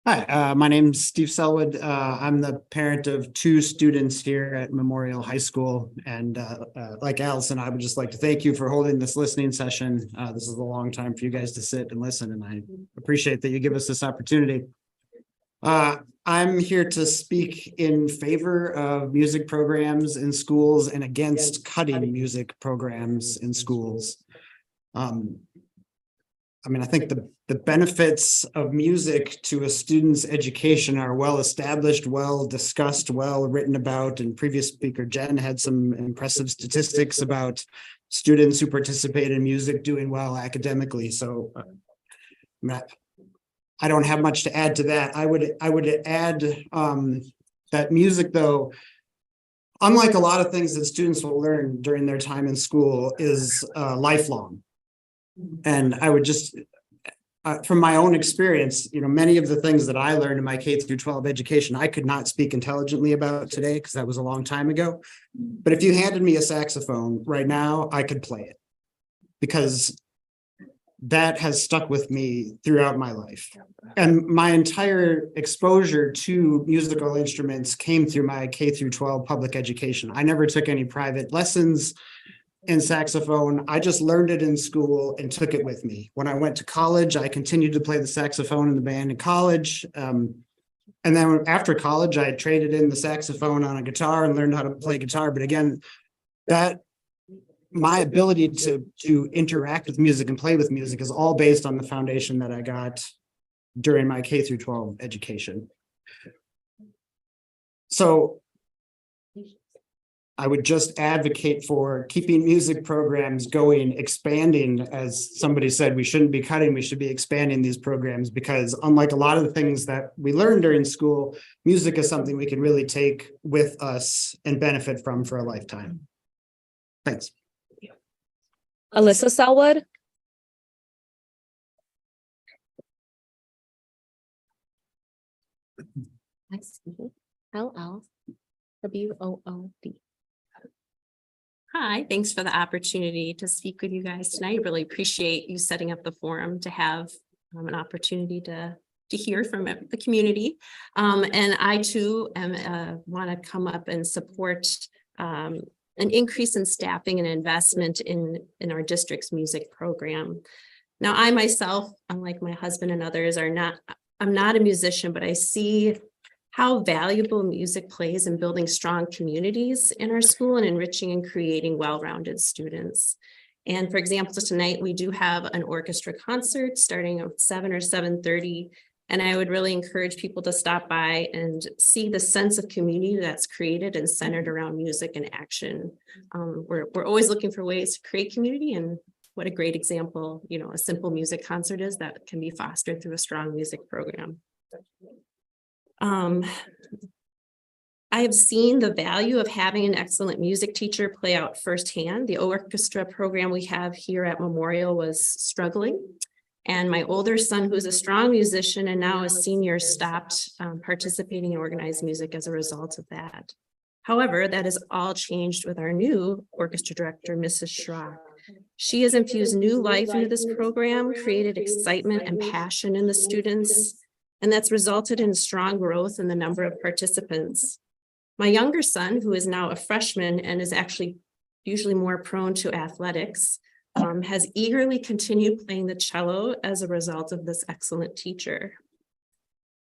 Hi, my name's Steve Selwood. I'm the parent of 2 students here at Memorial High School. And like Allison, I would just like to thank you for holding this listening session. This is a long time for you guys to sit and listen, and I appreciate that you give us this opportunity. I'm here to speak in favor of music programs in schools and against cutting music programs in schools. I mean, I think the benefits of music to a student's education are well established, well discussed, well written about, and previous speaker Jen had some impressive statistics about students who participate in music doing well academically. So I don't have much to add to that. I would add that music, though, unlike a lot of things that students will learn during their time in school, is lifelong. And I would just, from my own experience, you know, many of the things that I learned in my K through 12 education, I could not speak intelligently about today because that was a long time ago. But if you handed me a saxophone right now, I could play it because that has stuck with me throughout my life. And my entire exposure to musical instruments came through my K through 12 public education. I never took any private lessons in saxophone. I just learned it in school and took it with me. When I went to college, I continued to play the saxophone in the band in college. And then after college, I traded in the saxophone on a guitar and learned how to play guitar. But again, that my ability to interact with music and play with music is all based on the foundation that I got during my K through 12 education. So I would just advocate for keeping music programs going, expanding. As somebody said, we shouldn't be cutting, we should be expanding these programs, because unlike a lot of the things that we learn during school, music is something we can really take with us and benefit from for a lifetime. Thanks. Alyssa Selwood. SELLWOOD. Hi, thanks for the opportunity to speak with you guys tonight. I really appreciate you setting up the forum to have an opportunity to hear from the community. And I too want to come up and support an increase in staffing and investment in our district's music program. Now, I myself, unlike my husband and others, I'm not a musician, but I see how valuable music plays in building strong communities in our school and enriching and creating well-rounded students. And for example, tonight we do have an orchestra concert starting at 7 or 7:30. And I would really encourage people to stop by and see the sense of community that's created and centered around music and action. We're always looking for ways to create community, and what a great example, you know, a simple music concert is that can be fostered through a strong music program. I have seen the value of having an excellent music teacher play out firsthand. The orchestra program we have here at Memorial was struggling, and my older son, who's a strong musician and now a senior, stopped participating in organized music as a result of that. However, that has all changed with our new orchestra director, Mrs. Schrock. She has infused new life into this program, created excitement and passion in the students, and that's resulted in strong growth in the number of participants. My younger son, who is now a freshman and is actually usually more prone to athletics, has eagerly continued playing the cello as a result of this excellent teacher.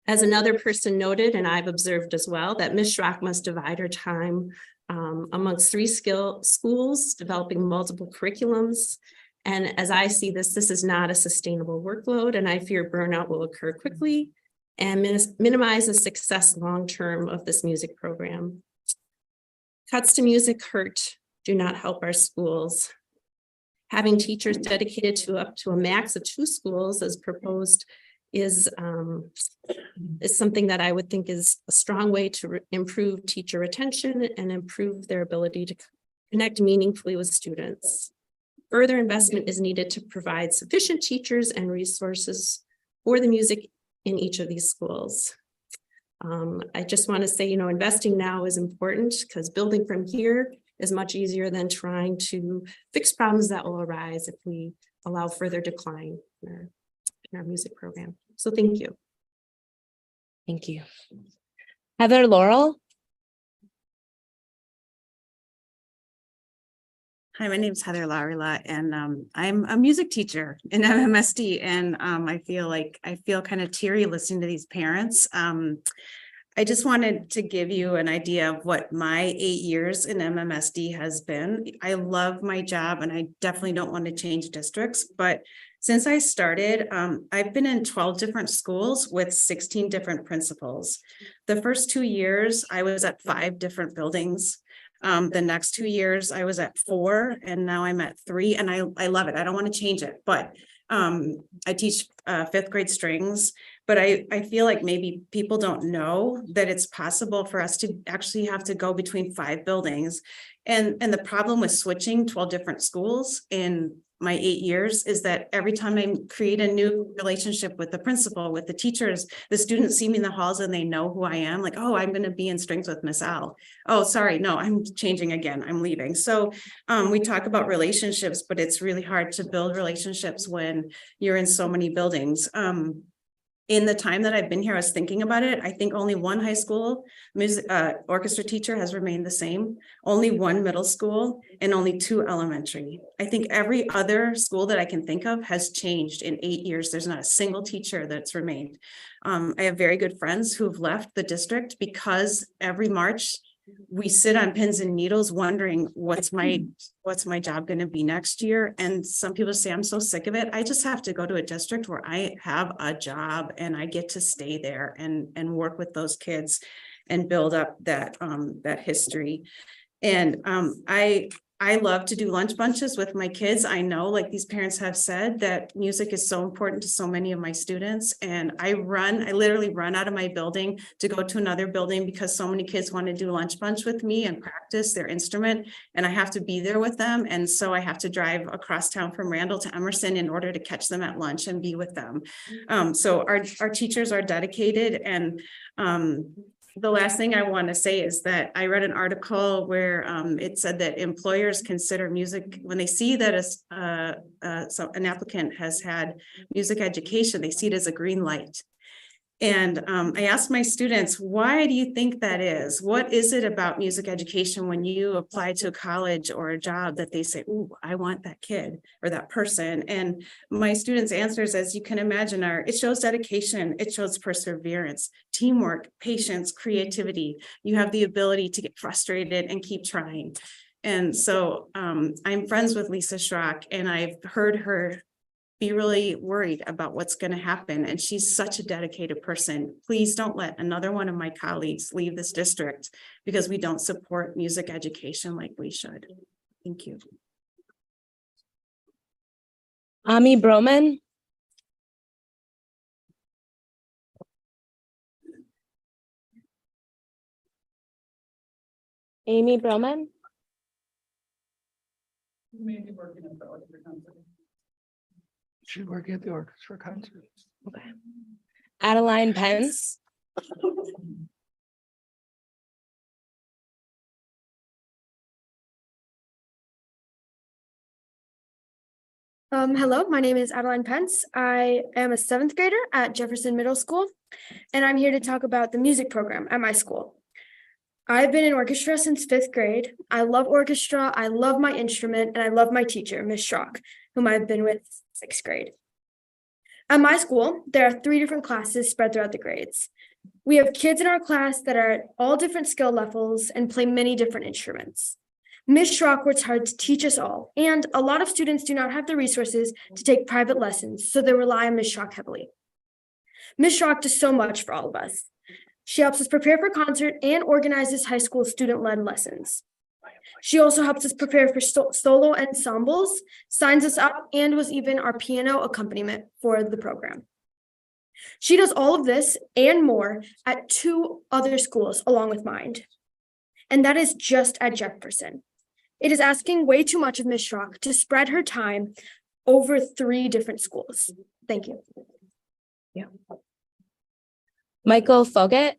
As another person noted, and I've observed as well, that Ms. Schrock must divide her time amongst 3 schools, developing multiple curriculums. And as I see this is not a sustainable workload, and I fear burnout will occur quickly and minimize the success long-term of this music program. Cuts to music do not help our schools. Having teachers dedicated to up to a max of 2 schools as proposed is something that I would think is a strong way to improve teacher retention and improve their ability to connect meaningfully with students. Further investment is needed to provide sufficient teachers and resources for the music in each of these schools. I just want to say, you know, investing now is important because building from here is much easier than trying to fix problems that will arise if we allow further decline in our music program. So thank you. Thank you. Heather Laurel. Hi, my name is Heather Laurila, and I'm a music teacher in MMSD, and I feel kind of teary listening to these parents. I just wanted to give you an idea of what my 8 years in MMSD has been. I love my job, and I definitely don't want to change districts, but since I started, I've been in 12 different schools with 16 different principals. The first 2 years, I was at 5 different buildings. The next 2 years I was at 4, and now I'm at 3, and I love it. I don't want to change it, but I teach 5th grade strings, but I feel like maybe people don't know that it's possible for us to actually have to go between 5 buildings. And the problem with switching 12 different schools in my 8 years is that every time I create a new relationship with the principal, with the teachers, the students see me in the halls and they know who I am. Like, oh, I'm going to be in strings with Miss Al. Oh, sorry, no, I'm changing again. I'm leaving. So we talk about relationships, but it's really hard to build relationships when you're in so many buildings. In the time that I've been here, I was thinking about it. I think only one high school music orchestra teacher has remained the same, only one middle school, and only 2 elementary. I think every other school that I can think of has changed in 8 years. There's not a single teacher that's remained. I have very good friends who've left the district because every March we sit on pins and needles wondering what's my job going to be next year. And some people say, I'm so sick of it. I just have to go to a district where I have a job and I get to stay there and work with those kids and build up that history. And I love to do lunch bunches with my kids. I know, like these parents have said, that music is so important to so many of my students. And I literally run out of my building to go to another building because so many kids want to do lunch bunch with me and practice their instrument. And I have to be there with them. And so I have to drive across town from Randall to Emerson in order to catch them at lunch and be with them. So our teachers are dedicated. And the last thing I want to say is that I read an article where it said that employers consider music when they see that an applicant has had music education, they see it as a green light. And I asked my students, why do you think that is? What is it about music education when you apply to a college or a job that they say, ooh, I want that kid or that person? And my students' answers, as you can imagine, are it shows dedication, it shows perseverance, teamwork, patience, creativity. You have the ability to get frustrated and keep trying. And so I'm friends with Lisa Schrock, and I've heard her be really worried about what's going to happen. And she's such a dedicated person. Please don't let another one of my colleagues leave this district because we don't support music education like we should. Thank you. Ami Broman. Amy Broman. She's working at the orchestra concert. Okay. Adeline Pence. Hello, my name is Adeline Pence. I am a 7th grader at Jefferson Middle School, and I'm here to talk about the music program at my school. I've been in orchestra since 5th grade. I love orchestra, I love my instrument, and I love my teacher, Miss Schrock, whom I've been with 6th grade. At my school, there are 3 different classes spread throughout the grades. We have kids in our class that are at all different skill levels and play many different instruments. Ms. Schrock works hard to teach us all, and a lot of students do not have the resources to take private lessons, so they rely on Ms. Schrock heavily. Ms. Schrock does so much for all of us. She helps us prepare for concert and organizes high school student-led lessons. She also helps us prepare for solo ensembles, signs us up, and was even our piano accompaniment for the program. She does all of this and more at 2 other schools along with mine. And that is just at Jefferson. It is asking way too much of Ms. Schrock to spread her time over 3 different schools. Thank you. Yeah. Michael Foggett.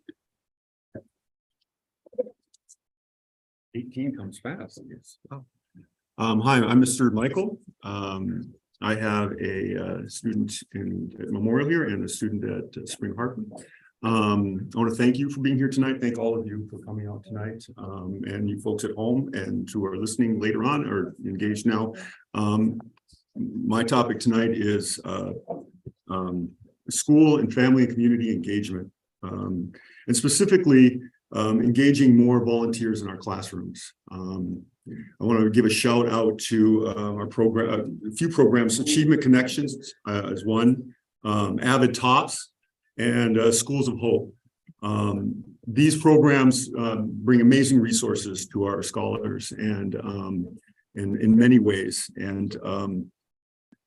18 comes fast. Yes. Wow. Hi, I'm Mr. Michael. I have a student at Memorial here and a student at Spring Harper. I want to thank you for being here tonight. Thank all of you for coming out tonight, and you folks at home and who are listening later on or engaged now. My topic tonight is school and family and community engagement, and specifically engaging more volunteers in our classrooms. I want to give a shout out to our program, a few programs. Achievement Connections is one, Avid Tops, and Schools of Hope. These programs bring amazing resources to our scholars and in many ways. And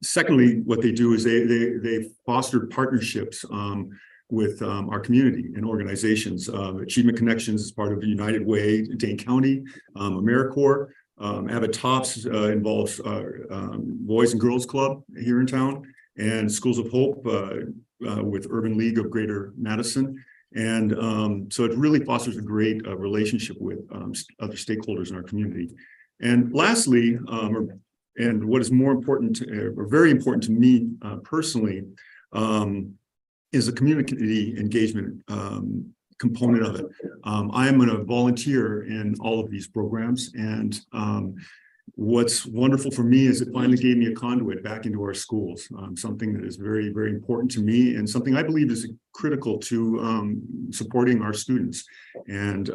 secondly, what they do is they foster partnerships with our community and organizations. Achievement Connections is part of the United Way, Dane County, AmeriCorps. Avid Tops involves Boys and Girls Club here in town, and Schools of Hope with Urban League of Greater Madison. And so it really fosters a great relationship with other stakeholders in our community. And lastly, and what is more important, or very important to me personally, is a community engagement component of it. I am a volunteer in all of these programs, and what's wonderful for me is it finally gave me a conduit back into our schools, something that is very, very important to me and something I believe is critical to supporting our students. And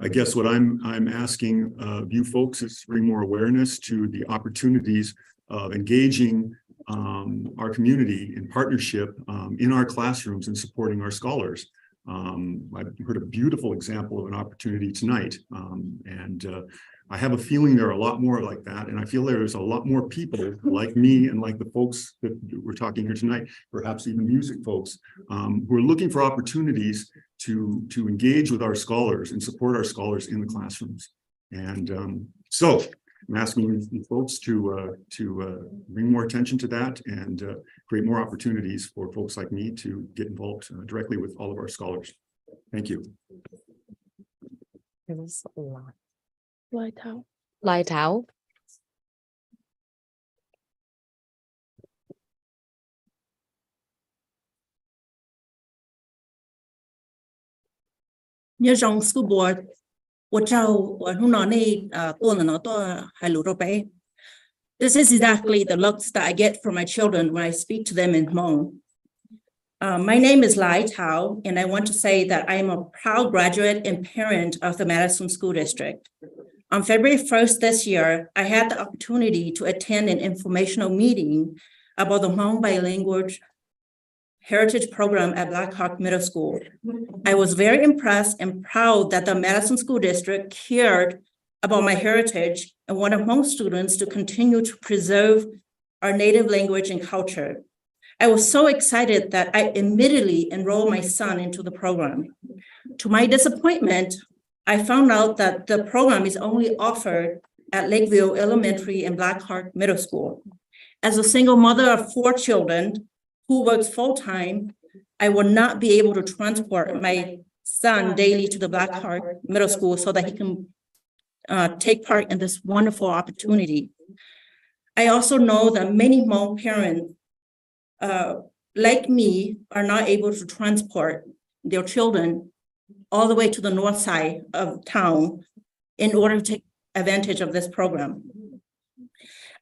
I guess what I'm asking of you folks is to bring more awareness to the opportunities of engaging our community in partnership in our classrooms and supporting our scholars. I've heard a beautiful example of an opportunity tonight, and I have a feeling there are a lot more like that, and I feel there's a lot more people like me and like the folks that we're talking here tonight, perhaps even music folks, who are looking for opportunities to engage with our scholars and support our scholars in the classrooms. And so I'm asking you folks to bring more attention to that and create more opportunities for folks like me to get involved directly with all of our scholars. Thank you. There's a lot. Lighthouse. Lighthouse. Nhớ rằng school board, this is exactly the looks that I get from my children when I speak to them in Hmong. My name is Lai Tao, and I want to say that I am a proud graduate and parent of the Madison School District. On February 1st this year, I had the opportunity to attend an informational meeting about the Hmong bilingual heritage program at Black Hawk Middle School. I was very impressed and proud that the Madison School District cared about my heritage and wanted Hmong students to continue to preserve our native language and culture. I was so excited that I immediately enrolled my son into the program. To my disappointment, I found out that the program is only offered at Lakeview Elementary and Black Hawk Middle School. As a single mother of 4 children who works full-time, I will not be able to transport my son daily to the Black Hawk Middle School so that he can take part in this wonderful opportunity. I also know that many Hmong parents, like me, are not able to transport their children all the way to the north side of town in order to take advantage of this program.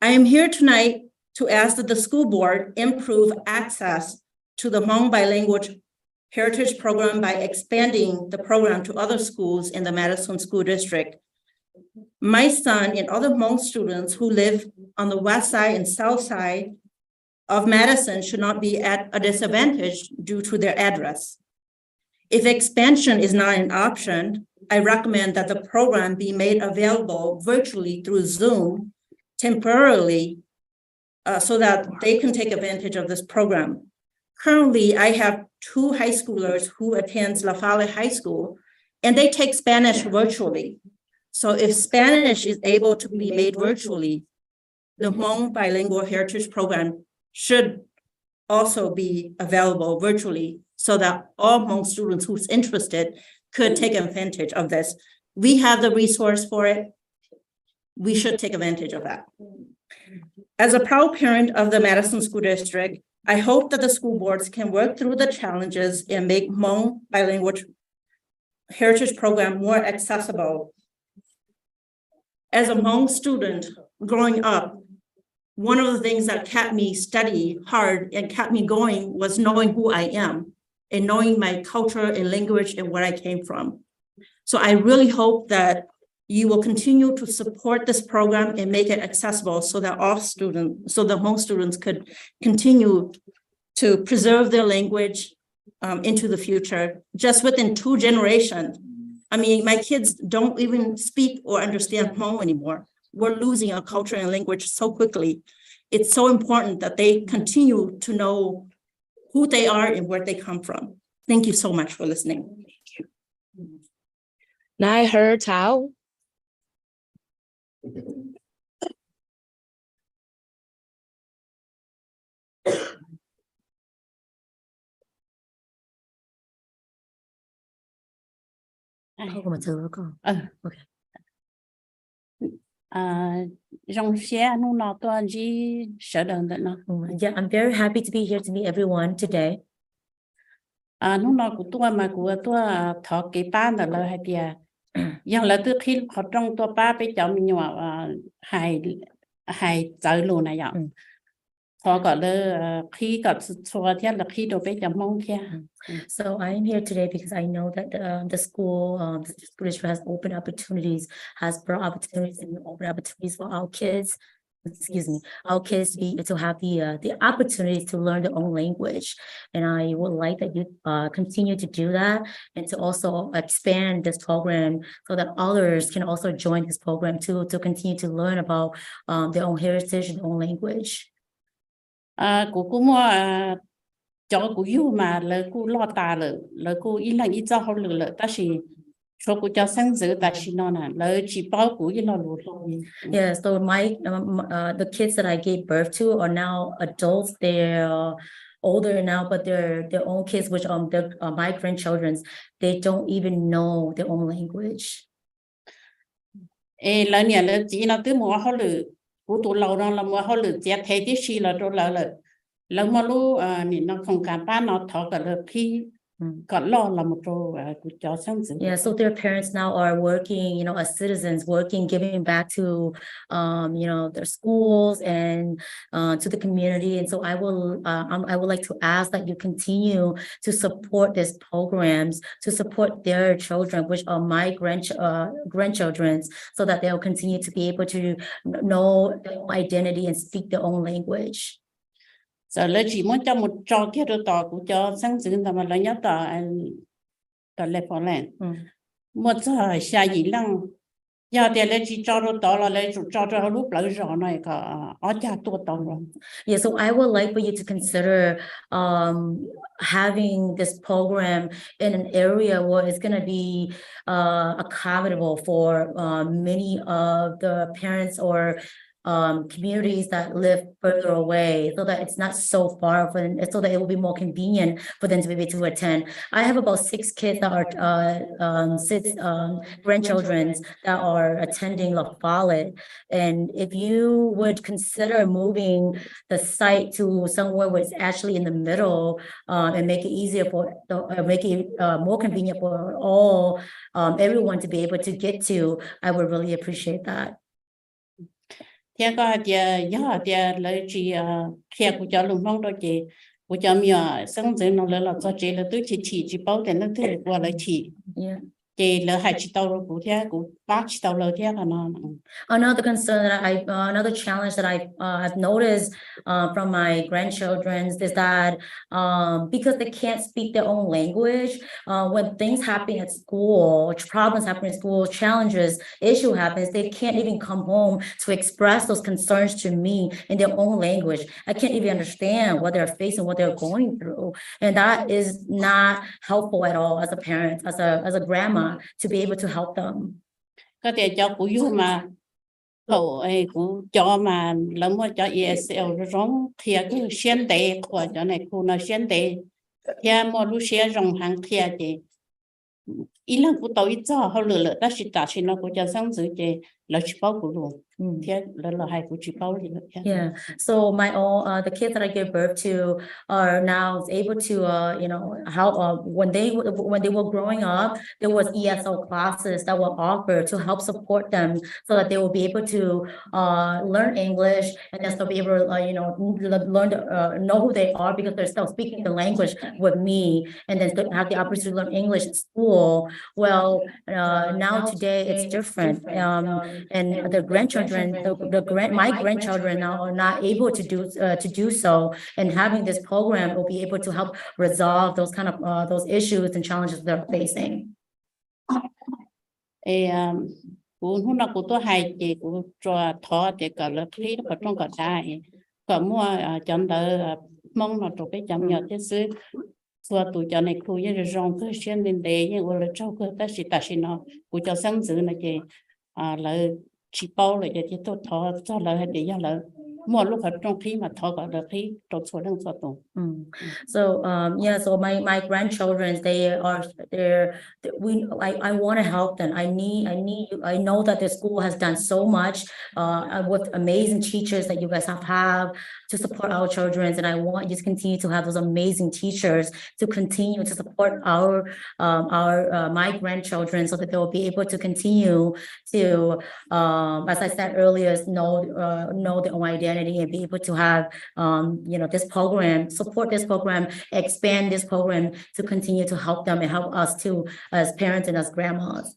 I am here tonight to ask that the school board improve access to the Hmong bilingual heritage program by expanding the program to other schools in the Madison School District. My son and other Hmong students who live on the west side and south side of Madison should not be at a disadvantage due to their address. If expansion is not an option, I recommend that the program be made available virtually through Zoom temporarily so that they can take advantage of this program. Currently, I have 2 high schoolers who attend La Follette High School, and they take Spanish virtually. So if Spanish is able to be made virtually, the Hmong bilingual heritage program should also be available virtually so that all Hmong students who's interested could take advantage of this. We have the resource for it. We should take advantage of that. As a proud parent of the Madison School District, I hope that the school boards can work through the challenges and make Hmong bilingual heritage program more accessible. As a Hmong student growing up, one of the things that kept me steady hard and kept me going was knowing who I am and knowing my culture and language and where I came from. So I really hope that you will continue to support this program and make it accessible so that all students, so the Hmong students could continue to preserve their language into the future, just within 2 generations. I mean, my kids don't even speak or understand Hmong anymore. We're losing our culture and language so quickly. It's so important that they continue to know who they are and where they come from. Thank you so much for listening. Nai Her Tao. Yeah, I'm very happy to be here to meet everyone today. So I am here today because I know that the school district has open opportunities, has brought opportunities and open opportunities for our kids. Our kids to have the opportunity to learn their own language, and I would like that you continue to do that and to also expand this program so that others can also join this program to continue to learn about their own heritage and their own language. Cho cô yêu mà lời cô lo ta lời cô ý là ý cho họ lời ta chỉ cho cô cho sáng giờ ta chỉ nói là lời chỉ bảo cô ý lo luôn. Yeah, so the kids that I gave birth to are now adults. They're older now, but they're their own kids, which they're my grandchildren. They don't even know their own language. Lời này lời chỉ nó từ mua họ lời cô tụi lâu đó là mua họ lời chỉ thấy cái gì là tôi lời lần mà lúc nó không cảm ban nó thọ cả được khi còn lo là một chỗ của cho sáng giờ. Yeah, so their parents now are working, as citizens, working, giving back to, their schools and to the community. And so I would like to ask that you continue to support these programs, to support their children, which are my grandchildren, so that they'll continue to be able to know their own identity and speak their own language. Giờ lấy chỉ muốn cho một trò kia rồi tỏ của cho sáng sớm mà lấy nhớ tỏ lệ phò lên một giờ xa gì lăng giờ thì lấy chỉ cho rồi tỏ là lấy cho lúc lấy rõ này cả ở nhà tôi tỏ rồi. Yeah, so I would like for you to consider having this program in an area where it's going to be accommodable for many of the parents or communities that live further away, so that it's not so far for them, so that it will be more convenient for them to be able to attend. I have about 6 kids that are 6 grandchildren that are attending La Follette, and if you would consider moving the site to somewhere where it's actually in the middle and make it easier make it more convenient for all everyone to be able to get to, I would really appreciate that. Theo có giờ lấy chỉ theo của cho luôn mong đó chị của cho mình sáng giờ nó là cho chị là tôi chỉ bảo tiền nó thôi qua lại chị chị là hai chị tàu của theo của bác chị tàu lời theo là nó. Another concern that another challenge that I've noticed from my grandchildren is that because they can't speak their own language, when things happen at school, problems happen at school, challenges, issue happens, they can't even come home to express those concerns to me in their own language. I can't even understand what they're facing, what they're going through, and that is not helpful at all as a parent, as a grandma, to be able to help them. Có thể cho của yêu mà cậu ấy của cho mà lắm mà cho ESL rong thì cái xuyên tệ của cho này cô nó xuyên tệ thì mà lúc xuyên rong hàng thì ý là của tôi cho họ lựa ta chỉ ta chỉ nó của cho sáng giờ thì là chỉ bao của luôn thế là hai của chỉ bao gì nữa Yeah, so my own the kids that I gave birth to are now able to you know how when they were growing up, there was ESL classes that were offered to help support them so that they will be able to learn English and then still be able to you know learn know who they are because they're still speaking the language with me and then still have the opportunity to learn English at school. Well, now today it's different. And the grandchildren, my grandchildren now are not able to do so. And having this program will be able to help resolve those kind of those issues and challenges they're facing. Cú hôm nào cú tôi hay chị cú cho thọ chị cả lớp khi nó trong cả đại cả mua chọn đỡ mong nó trong cái chọn nhỏ thế xứ xua tụi cho này khu như rong cứ xuyên lên đề như là trâu cứ ta chỉ nó cú cho sáng giữ này chị là chỉ bao lại chị tôi thọ cho là hay để cho là mua lúc ở trong khi mà thọ cả lớp khi trong số đang số tụ. So yeah, so my grandchildren, I want to help them. I know that the school has done so much with amazing teachers that you guys have to support our children, and I want you to continue to have those amazing teachers to continue to support my grandchildren so that they will be able to continue to as I said earlier, know their own identity and be able to have you know, this program, support this program, expand this program to continue to help them and help us too as parents and as grandmas.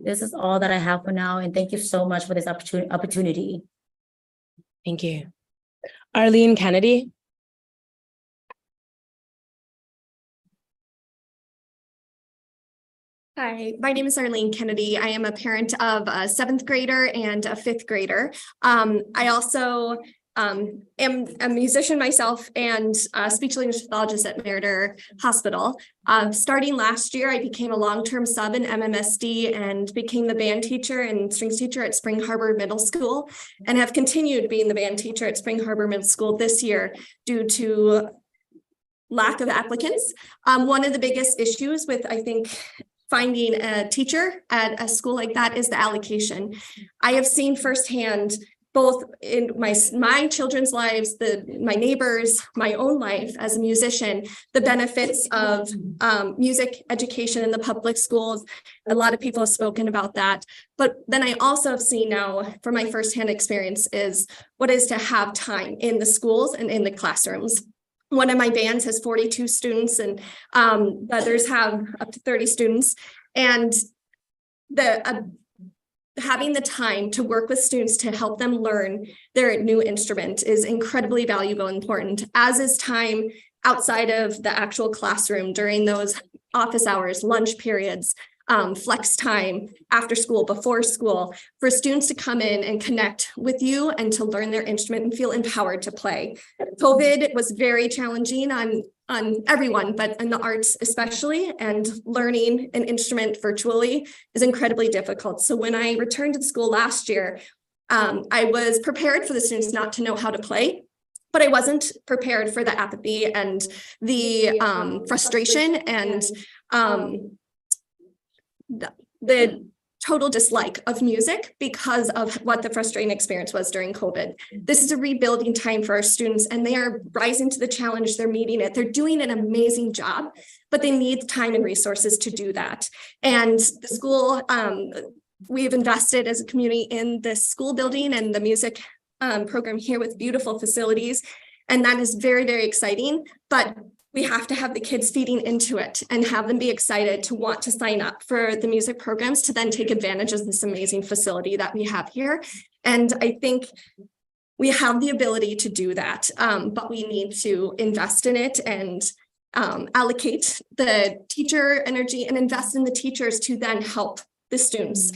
This is all that I have for now, and thank you so much for this opportunity. Thank you. Arlene Kennedy. Hi, my name is Arlene Kennedy. I am a parent of a 7th grader and a 5th grader. I also am a musician myself and a speech language pathologist at Meriter Hospital. Starting last year, I became a long-term sub in MMSD and became the band teacher and strings teacher at Spring Harbor Middle School, and have continued being the band teacher at Spring Harbor Middle School this year due to lack of applicants. One of the biggest issues with, I think, finding a teacher at a school like that is the allocation. I have seen firsthand, both in my children's lives, my neighbors, my own life as a musician, the benefits of music education in the public schools. A lot of people have spoken about that. But then I also have seen now, from my firsthand experience, is what is to have time in the schools and in the classrooms. One of my bands has 42 students and others have up to 30 students. And having the time to work with students to help them learn their new instrument is incredibly valuable and important, as is time outside of the actual classroom during those office hours, lunch periods, flex time, after school, before school, for students to come in and connect with you and to learn their instrument and feel empowered to play. COVID was very challenging on everyone, but in the arts especially, and learning an instrument virtually is incredibly difficult. So when I returned to the school last year, I was prepared for the students not to know how to play, but I wasn't prepared for the apathy and the frustration and the total dislike of music because of what the frustrating experience was during COVID. This is a rebuilding time for our students, and they are rising to the challenge. They're meeting it. They're doing an amazing job, but they need time and resources to do that. And the school, we've invested as a community in this school building and the music program here with beautiful facilities. And that is very, very exciting. But we have to have the kids feeding into it and have them be excited to want to sign up for the music programs to then take advantage of this amazing facility that we have here. And I think we have the ability to do that, but we need to invest in it and allocate the teacher energy and invest in the teachers to then help the students.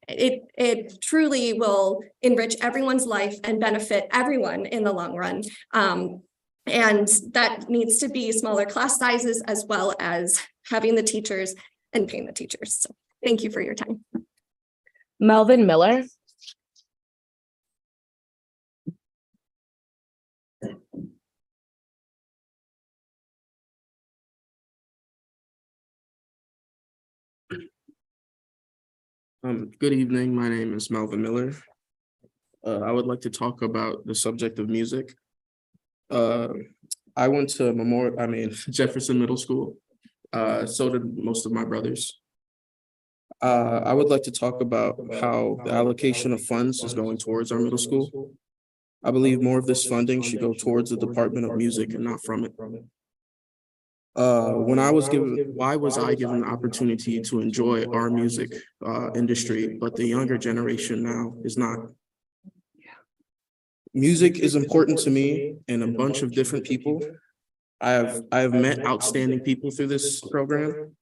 It truly will enrich everyone's life and benefit everyone in the long run. And that needs to be smaller class sizes, as well as having the teachers and paying the teachers. So thank you for your time. Melvin Miller. Good evening. My name is Melvin Miller. I would like to talk about the subject of music. I went to Jefferson Middle School. So did most of my brothers. I would like to talk about how the allocation of funds is going towards our middle school. I believe more of this funding should go towards the Department of Music and not from it. Why was I given the opportunity to enjoy our music industry, but the younger generation now is not? Music is important to me and a bunch of different people. I have met outstanding people through this program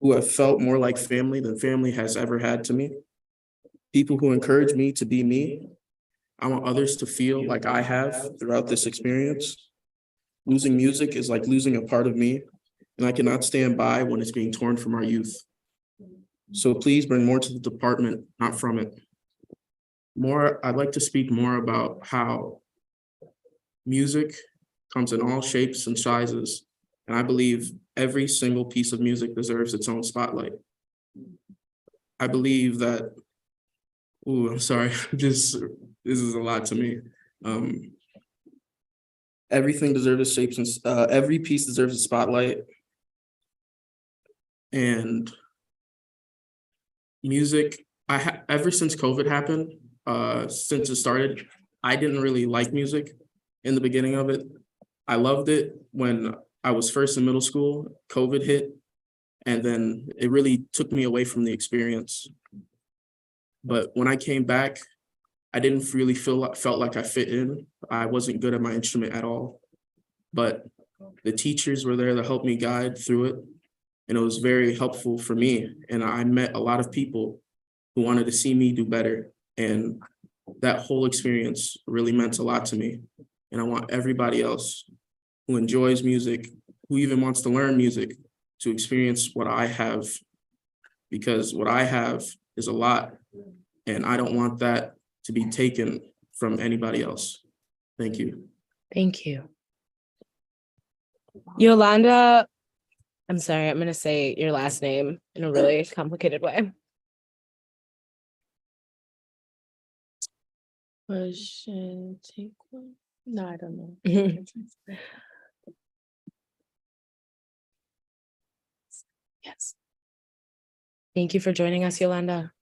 who have felt more like family than family has ever had to me. People who encourage me to be me. I want others to feel like I have throughout this experience. Losing music is like losing a part of me, and I cannot stand by when it's being torn from our youth. So please bring more to the department, not from it. I'd like to speak more about how music comes in all shapes and sizes, and I believe every single piece of music deserves its own spotlight. I believe that, I'm sorry, this is a lot to me. Everything deserves its shapes and every piece deserves a spotlight. And music, ever since COVID happened, since it started, I didn't really like music in the beginning of it. I loved it when I was first in middle school, COVID hit, and then it really took me away from the experience. But when I came back, I didn't really felt like I fit in. I wasn't good at my instrument at all, but the teachers were there to help me guide through it. And it was very helpful for me. And I met a lot of people who wanted to see me do better. And that whole experience really meant a lot to me. And I want everybody else who enjoys music, who even wants to learn music, to experience what I have, because what I have is a lot. And I don't want that to be taken from anybody else. Thank you. Thank you. Yolanda, I'm sorry, I'm going to say your last name in a really complicated way. No, I don't know. Yes. Thank you for joining us, Yolanda.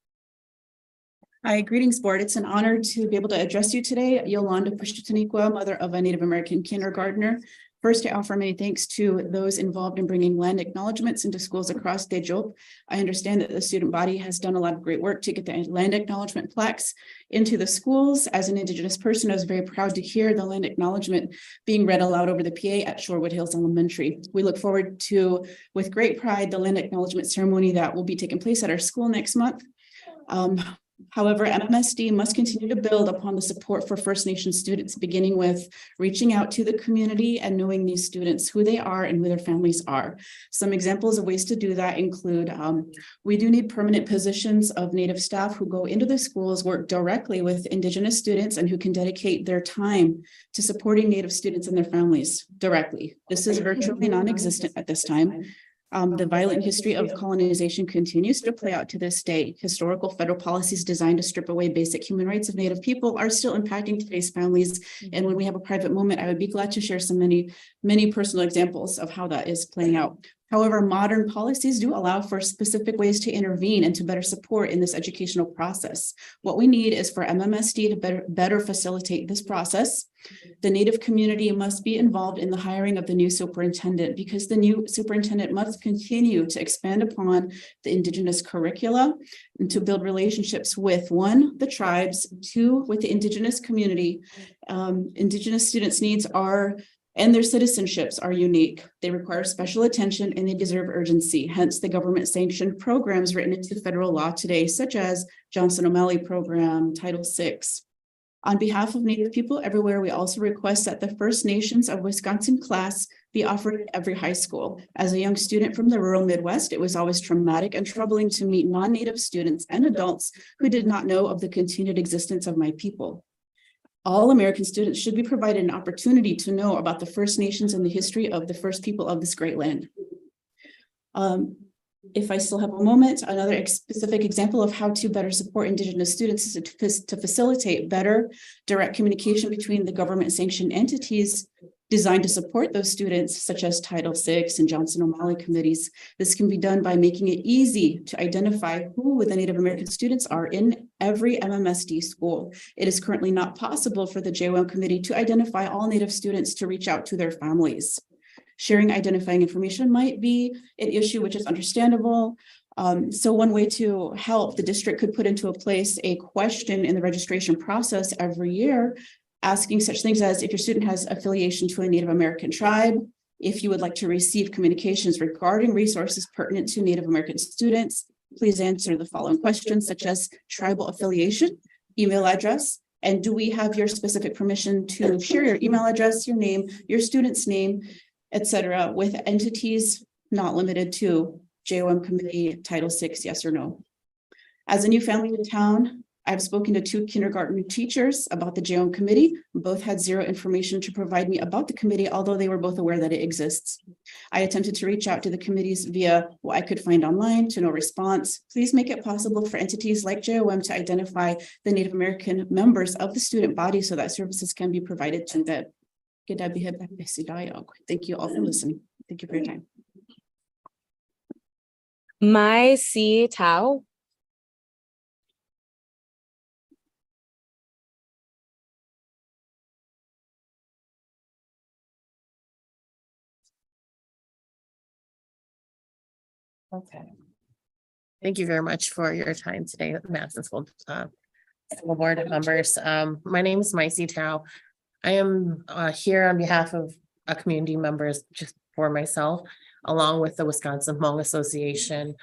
Hi, greetings, board. It's an honor to be able to address you today. Yolanda Pushtataniqua, mother of a Native American kindergartner. First, I offer many thanks to those involved in bringing land acknowledgements into schools across Tejoc. I understand that the student body has done a lot of great work to get the land acknowledgement plaques into the schools. As an Indigenous person, I was very proud to hear the land acknowledgement being read aloud over the PA at Shorewood Hills Elementary. We look forward to, with great pride, the land acknowledgement ceremony that will be taking place at our school next month. However, MMSD must continue to build upon the support for First Nations students, beginning with reaching out to the community and knowing these students, who they are and who their families are. Some examples of ways to do that include, we do need permanent positions of Native staff who go into the schools, work directly with Indigenous students, and who can dedicate their time to supporting Native students and their families directly. This is virtually non-existent at this time. The violent history of colonization continues to play out to this day. Historical federal policies designed to strip away basic human rights of Native people are still impacting today's families. And when we have a private moment, I would be glad to share some many personal examples of how that is playing out. However, modern policies do allow for specific ways to intervene and to better support in this educational process. What we need is for MMSD to better facilitate this process. The Native community must be involved in the hiring of the new superintendent, because the new superintendent must continue to expand upon the Indigenous curricula and to build relationships with, one, the tribes, two, with the Indigenous community. Indigenous students' needs and their citizenships are unique. They require special attention and they deserve urgency. Hence, the government sanctioned programs written into federal law today, such as Johnson O'Malley program, Title VI. On behalf of Native people everywhere, we also request that the First Nations of Wisconsin class be offered at every high school. As a young student from the rural Midwest, it was always traumatic and troubling to meet non-Native students and adults who did not know of the continued existence of my people. All American students should be provided an opportunity to know about the First Nations and the history of the first people of this great land. If I still have a moment, another specific example of how to better support Indigenous students is to facilitate better direct communication between the government sanctioned entities designed to support those students, such as Title VI and Johnson O'Malley committees. This can be done by making it easy to identify who the Native American students are in every MMSD school. It is currently not possible for the JOM committee to identify all Native students to reach out to their families. Sharing identifying information might be an issue, which is understandable. So one way to help, the district could put into place a question in the registration process every year, asking such things as if your student has affiliation to a Native American tribe, if you would like to receive communications regarding resources pertinent to Native American students, please answer the following questions, such as tribal affiliation, email address, and do we have your specific permission to share your email address, your name, your student's name, etc., with entities not limited to JOM committee, Title VI, yes or no. As a new family in town, I've spoken to 2 kindergarten teachers about the JOM committee. Both had zero information to provide me about the committee, although they were both aware that it exists. I attempted to reach out to the committees via what I could find online, to no response. Please make it possible for entities like JOM to identify the Native American members of the student body so that services can be provided to them. Thank you all for listening. Thank you for your time. My Si Tao. Okay. Thank you very much for your time today, Madison School Board members. My name is Mycie Tao. I am here on behalf of community members, just for myself, along with the Wisconsin Hmong Association.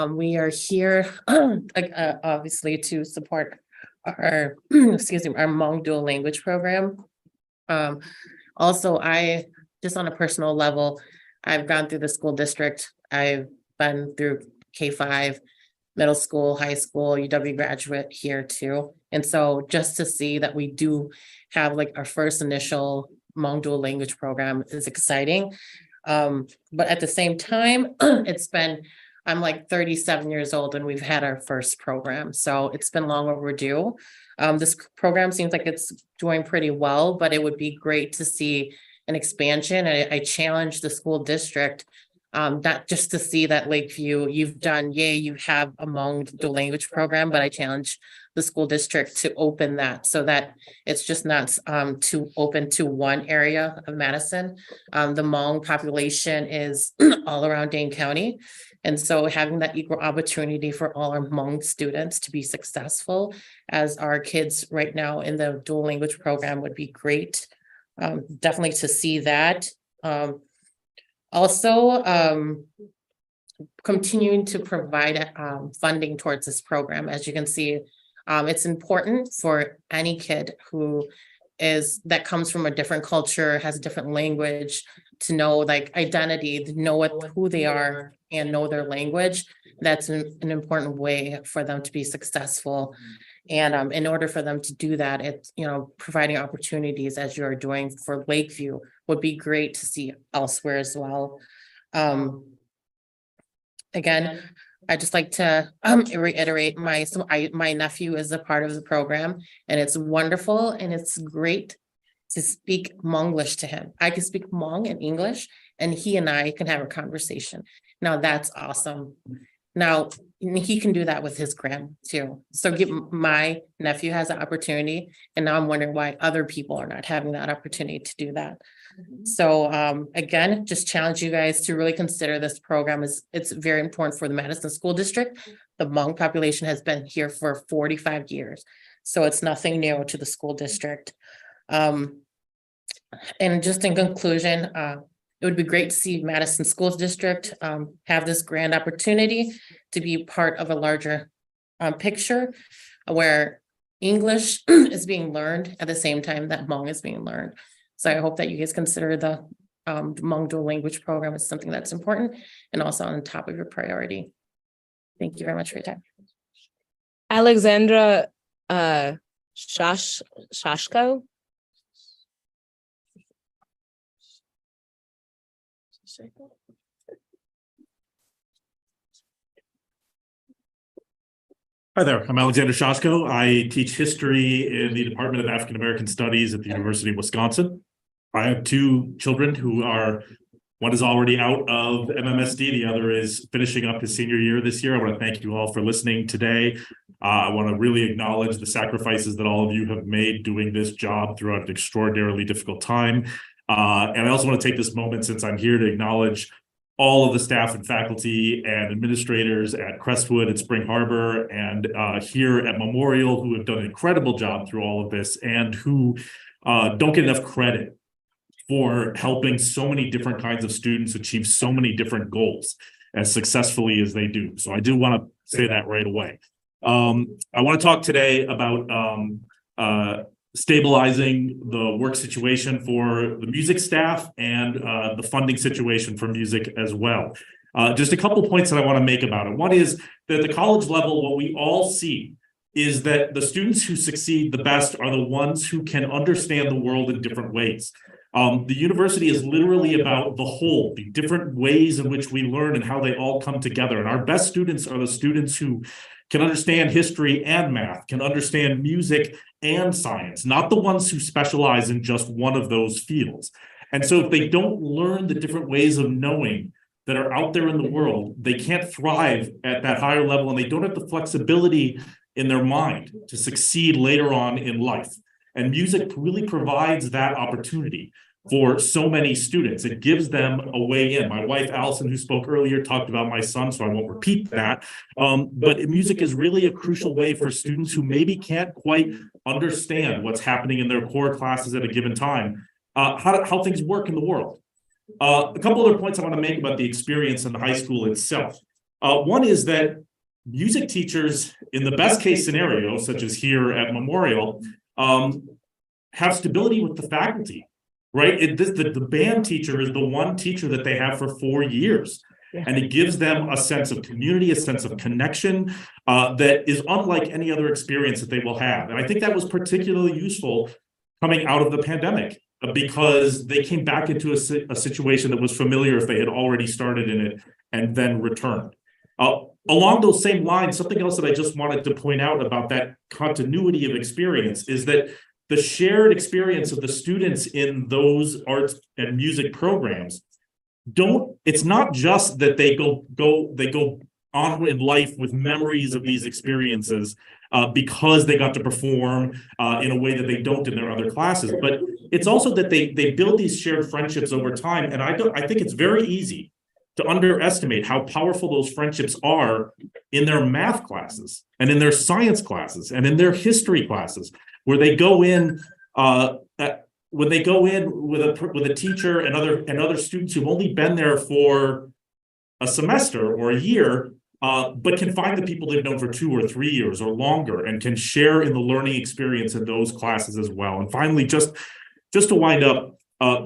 We are here obviously to support our excuse me, our Hmong dual language program. Also, I just on a personal level, I've gone through the school district. I've been through K-5, middle school, high school, UW graduate here too. And so just to see that we do have like our first initial Hmong dual language program is exciting. But at the same time, I'm like 37 years old and we've had our first program. So it's been long overdue. This program seems like it's doing pretty well, but it would be great to see an expansion. I challenge the school district that just to see that Lakeview, you've done, you have a Hmong dual language program, but I challenge the school district to open that so that it's just not too open to one area of Madison. The Hmong population is all around Dane County. And so having that equal opportunity for all our Hmong students to be successful as our kids right now in the dual language program would be great. Definitely to see that. Also, continuing to provide funding towards this program. As you can see, it's important for any kid that comes from a different culture, has a different language, to know like identity, to know who they are and know their language. That's an important way for them to be successful. And in order for them to do that, it's, providing opportunities as you're doing for Lakeview would be great to see elsewhere as well. Again, I just like to reiterate my nephew is a part of the program, and it's wonderful and it's great to speak Hmonglish to him. I can speak Hmong and English, and he and I can have a conversation. Now that's awesome. Now he can do that with his grandma too. So my nephew has an opportunity, and now I'm wondering why other people are not having that opportunity to do that. So again, just challenge you guys to really consider this program. It's very important for the Madison School District. The Hmong population has been here for 45 years. So it's nothing new to the school district. And just in conclusion, it would be great to see Madison Schools District have this grand opportunity to be part of a larger picture where English is being learned at the same time that Hmong is being learned. So I hope that you guys consider the Hmong dual language program as something that's important and also on top of your priority. Thank you very much for your time. Alexandra Shashko. Hi there, I'm Alexander Shoshko. I teach history in the Department of African American Studies at the University of Wisconsin. I have two children who are, one is already out of MMSD, the other is finishing up his senior year this year. I want to thank you all for listening today. I want to really acknowledge the sacrifices that all of you have made doing this job throughout an extraordinarily difficult time. And I also want to take this moment, since I'm here, to acknowledge all of the staff and faculty and administrators at Crestwood and Spring Harbor and here at Memorial, who have done an incredible job through all of this and who don't get enough credit for helping so many different kinds of students achieve so many different goals as successfully as they do. So I do want to say that right away. I want to talk today about stabilizing the work situation for the music staff and the funding situation for music as well. Just a couple points that I want to make about it. One is that at the college level, what we all see is that the students who succeed the best are the ones who can understand the world in different ways. The university is literally about the whole, the different ways in which we learn and how they all come together. And our best students are the students who can understand history and math, can understand music and science, not the ones who specialize in just one of those fields. And so if they don't learn the different ways of knowing that are out there in the world, they can't thrive at that higher level, and they don't have the flexibility in their mind to succeed later on in life. And music really provides that opportunity for so many students. It gives them a way in. My wife, Allison, who spoke earlier, talked about my son, so I won't repeat that. But music is really a crucial way for students who maybe can't quite understand what's happening in their core classes at a given time, how things work in the world. A couple other points I want to make about the experience in the high school itself. One is that music teachers, in the best case scenario, such as here at Memorial, have stability with the faculty. Right? The band teacher is the one teacher that they have for 4 years. And it gives them a sense of community, a sense of connection that is unlike any other experience that they will have. And I think that was particularly useful coming out of the pandemic because they came back into a situation that was familiar if they had already started in it and then returned. Along those same lines, something else that I just wanted to point out about that continuity of experience is that the shared experience of the students in those arts and music programs it's not just that they go on in life with memories of these experiences because they got to perform in a way that they don't in their other classes, but it's also that they build these shared friendships over time. And I think it's very easy to underestimate how powerful those friendships are in their math classes and in their science classes and in their history classes, where they go in when they go in with a teacher and other students who've only been there for a semester or a year, but can find the people they've known for 2 or 3 years or longer and can share in the learning experience in those classes as well. And finally, just to wind up,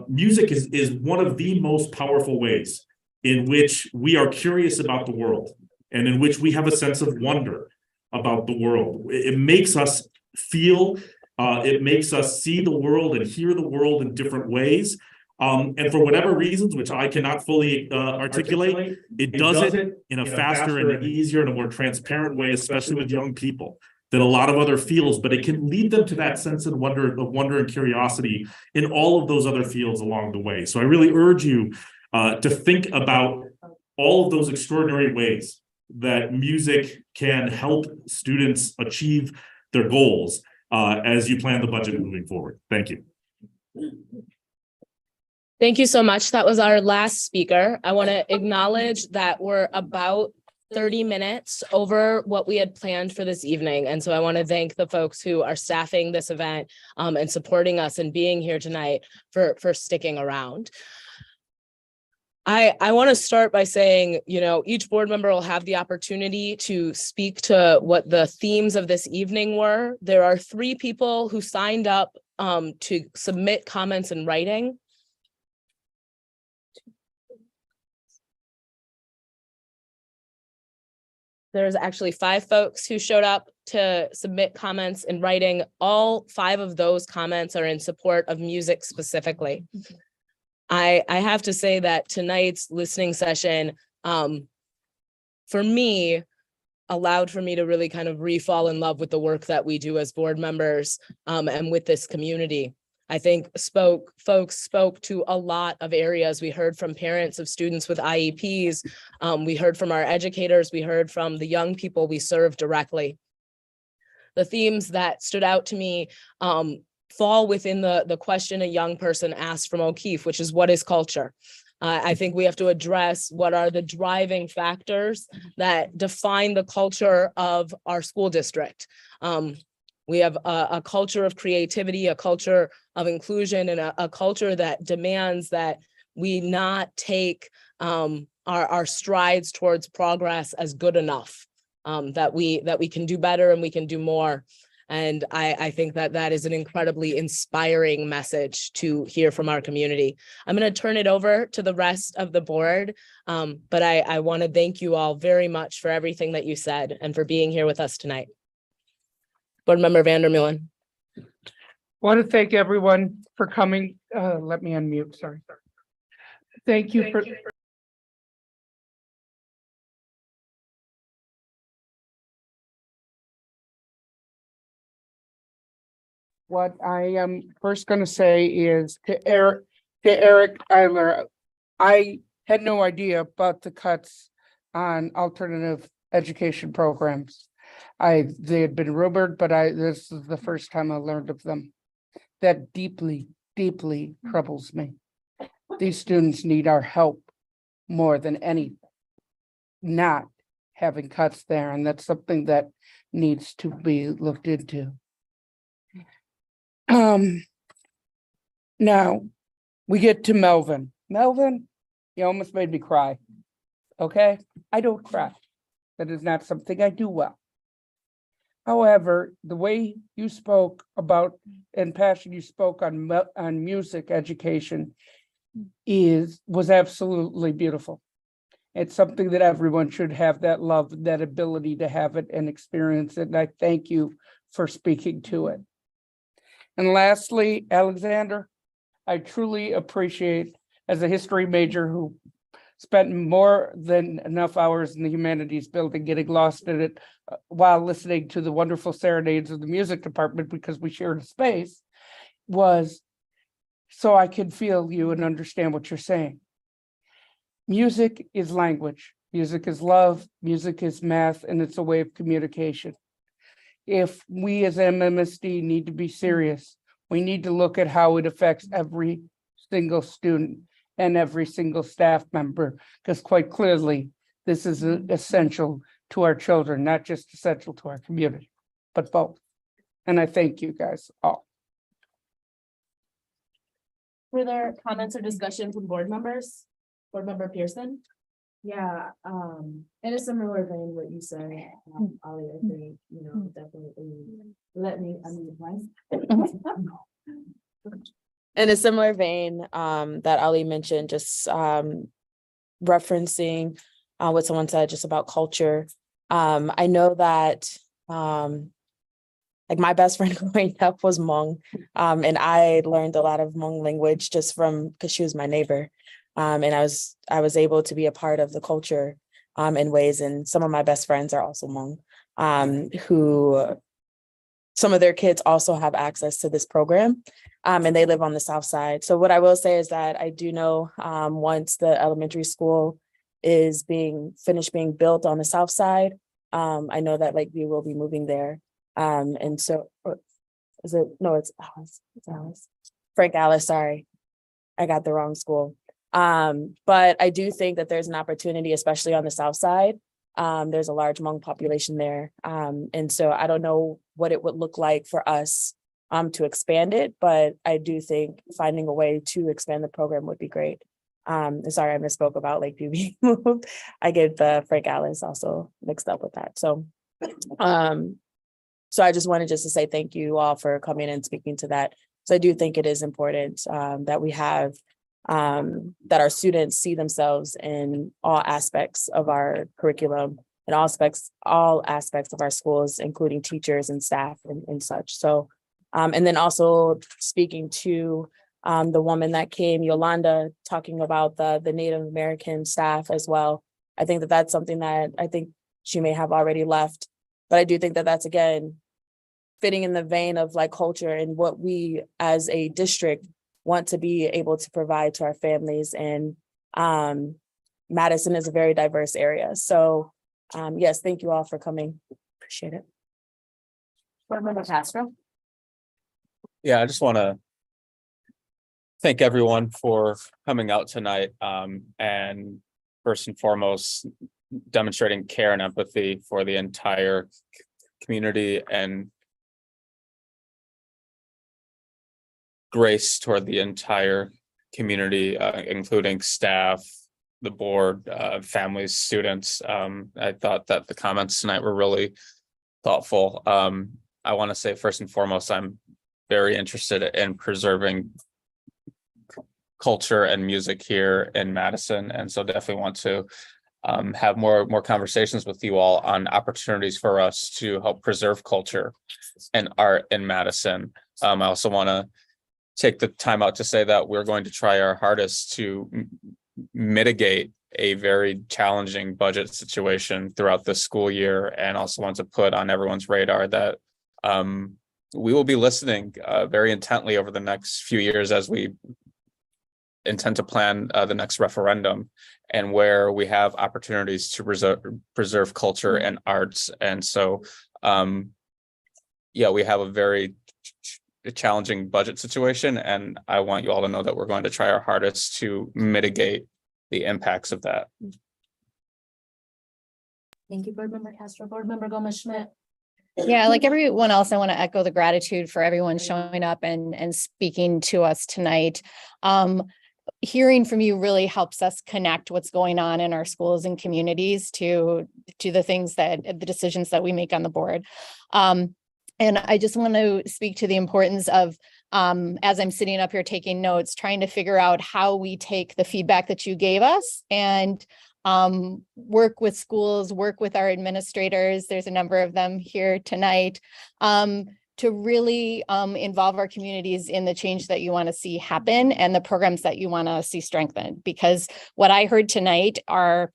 music is one of the most powerful ways in which we are curious about the world and in which we have a sense of wonder about the world. It makes us feel, it makes us see the world and hear the world in different ways. And for whatever reasons, which I cannot fully articulate, it does it in a faster and easier and a more transparent way, especially with young people, than a lot of other fields, but it can lead them to that sense of wonder and curiosity in all of those other fields along the way. So I really urge you to think about all of those extraordinary ways that music can help students achieve their goals as you plan the budget moving forward. Thank you. Thank you so much. That was our last speaker. I want to acknowledge that we're about 30 minutes over what we had planned for this evening. And so I want to thank the folks who are staffing this event and supporting us and being here tonight for sticking around. I want to start by saying, each board member will have the opportunity to speak to what the themes of this evening were. There are 3 people who signed up to submit comments in writing. There's actually 5 folks who showed up to submit comments in writing. All 5 of those comments are in support of music specifically. I have to say that tonight's listening session, for me, allowed for me to really kind of re-fall in love with the work that we do as board members and with this community. I think folks spoke to a lot of areas. We heard from parents of students with IEPs. We heard from our educators. We heard from the young people we serve directly. The themes that stood out to me fall within the question a young person asked from O'Keefe, which is, what is culture? I think we have to address what are the driving factors that define the culture of our school district. We have a culture of creativity, a culture of inclusion, and a culture that demands that we not take our strides towards progress as good enough, that we can do better and we can do more. And I think that is an incredibly inspiring message to hear from our community. I'm going to turn it over to the rest of the board, but I want to thank you all very much for everything that you said and for being here with us tonight. Board Member Vandermeulen. Want to thank everyone for coming. Let me unmute, sorry. Thank you for. What I am first going to say is to Eric Eiler, I had no idea about the cuts on alternative education programs. They had been rumored, but this is the first time I learned of them. That deeply, deeply troubles me. These students need our help more than any not having cuts there, and that's something that needs to be looked into. Now we get to Melvin. Melvin, you almost made me cry. Okay, I don't cry. That is not something I do well. However, the way you spoke about and passion you spoke on music education was absolutely beautiful. It's something that everyone should have, that love, that ability to have it and experience it. And I thank you for speaking to it. And lastly, Alexander, I truly appreciate, as a history major who spent more than enough hours in the humanities building getting lost in it while listening to the wonderful serenades of the music department because we shared a space, was so I could feel you and understand what you're saying. Music is language, music is love, music is math, and it's a way of communication. If we as MMSD need to be serious, we need to look at how it affects every single student and every single staff member, because quite clearly, this is essential to our children, not just essential to our community, but both. And I thank you guys all. Further comments or discussion from board members? Board Member Pearson? Yeah, in a similar vein, what you said, Ollie, I think, definitely let me unmute myself. In a similar vein, that Ali mentioned, just referencing what someone said just about culture. I know that like my best friend growing up was Hmong, and I learned a lot of Hmong language just because she was my neighbor. And I was able to be a part of the culture in ways, and some of my best friends are also Hmong, who some of their kids also have access to this program, and they live on the South Side. So what I will say is that I do know once the elementary school is finished being built on the South Side, I know that Lakeview will be moving there. And so is it? No, it's Alice. It's Alice. Frank Alice, sorry. I got the wrong school. But I do think that there's an opportunity, especially on the South Side. There's a large Hmong population there. And so I don't know what it would look like for us to expand it, but I do think finding a way to expand the program would be great. Sorry, I misspoke about Lakeview being moved. I get the Frank Alice also mixed up with that. So I just wanted to say thank you all for coming and speaking to that. So I do think it is important that we have that our students see themselves in all aspects of our curriculum and all aspects of our schools, including teachers and staff and such. So, and then also speaking to the woman that came, Yolanda, talking about the Native American staff as well. I think that that's something that I think she may have already left. But I do think that that's, again, fitting in the vein of like culture and what we as a district want to be able to provide to our families. And Madison is a very diverse area. So yes, thank you all for coming. Appreciate it. Board Member Castro. Yeah, I just want to thank everyone for coming out tonight, and first and foremost, demonstrating care and empathy for the entire community and grace toward the entire community, including staff, the board, families, students. I thought that the comments tonight were really thoughtful. I want to say first and foremost, I'm very interested in preserving culture and music here in Madison, and so definitely want to have more conversations with you all on opportunities for us to help preserve culture and art in Madison. I also want to take the time out to say that we're going to try our hardest to mitigate a very challenging budget situation throughout the school year, and also want to put on everyone's radar that we will be listening very intently over the next few years as we intend to plan the next referendum, and where we have opportunities to preserve culture and arts. And so yeah, we have a very challenging budget situation, and I want you all to know that we're going to try our hardest to mitigate the impacts of that. Thank you, Board Member Castro. Board Member Gomez-Schmidt. Yeah, like everyone else, I want to echo the gratitude for everyone showing up and speaking to us tonight. Hearing from you really helps us connect what's going on in our schools and communities to the things the decisions that we make on the board. And I just want to speak to the importance of, as I'm sitting up here taking notes, trying to figure out how we take the feedback that you gave us and work with schools, work with our administrators. There's a number of them here tonight, to really involve our communities in the change that you want to see happen and the programs that you want to see strengthened. Because what I heard tonight are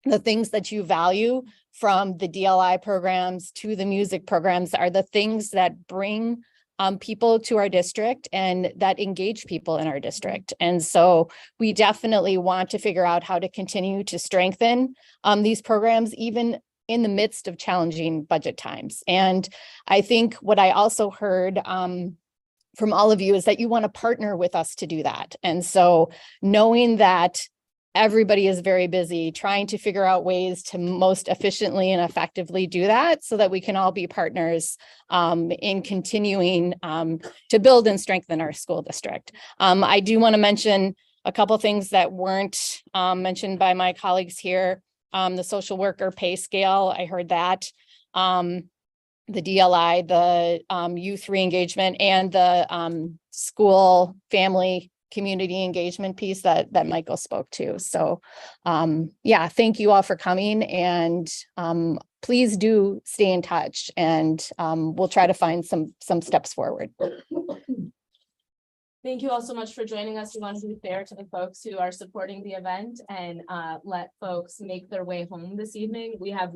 the things that you value, from the DLI programs to the music programs, are the things that bring people to our district and that engage people in our district. And so we definitely want to figure out how to continue to strengthen these programs, even in the midst of challenging budget times. And I think what I also heard from all of you is that you want to partner with us to do that. And so knowing that everybody is very busy trying to figure out ways to most efficiently and effectively do that, so that we can all be partners in continuing to build and strengthen our school district. I do want to mention a couple things that weren't mentioned by my colleagues here. The social worker pay scale, I heard that. The DLI, the youth re-engagement, and the school family community engagement piece that Michael spoke to. So yeah, thank you all for coming, and please do stay in touch, and we'll try to find some steps forward. Thank you all so much for joining us. We want to be fair to the folks who are supporting the event and let folks make their way home this evening. We have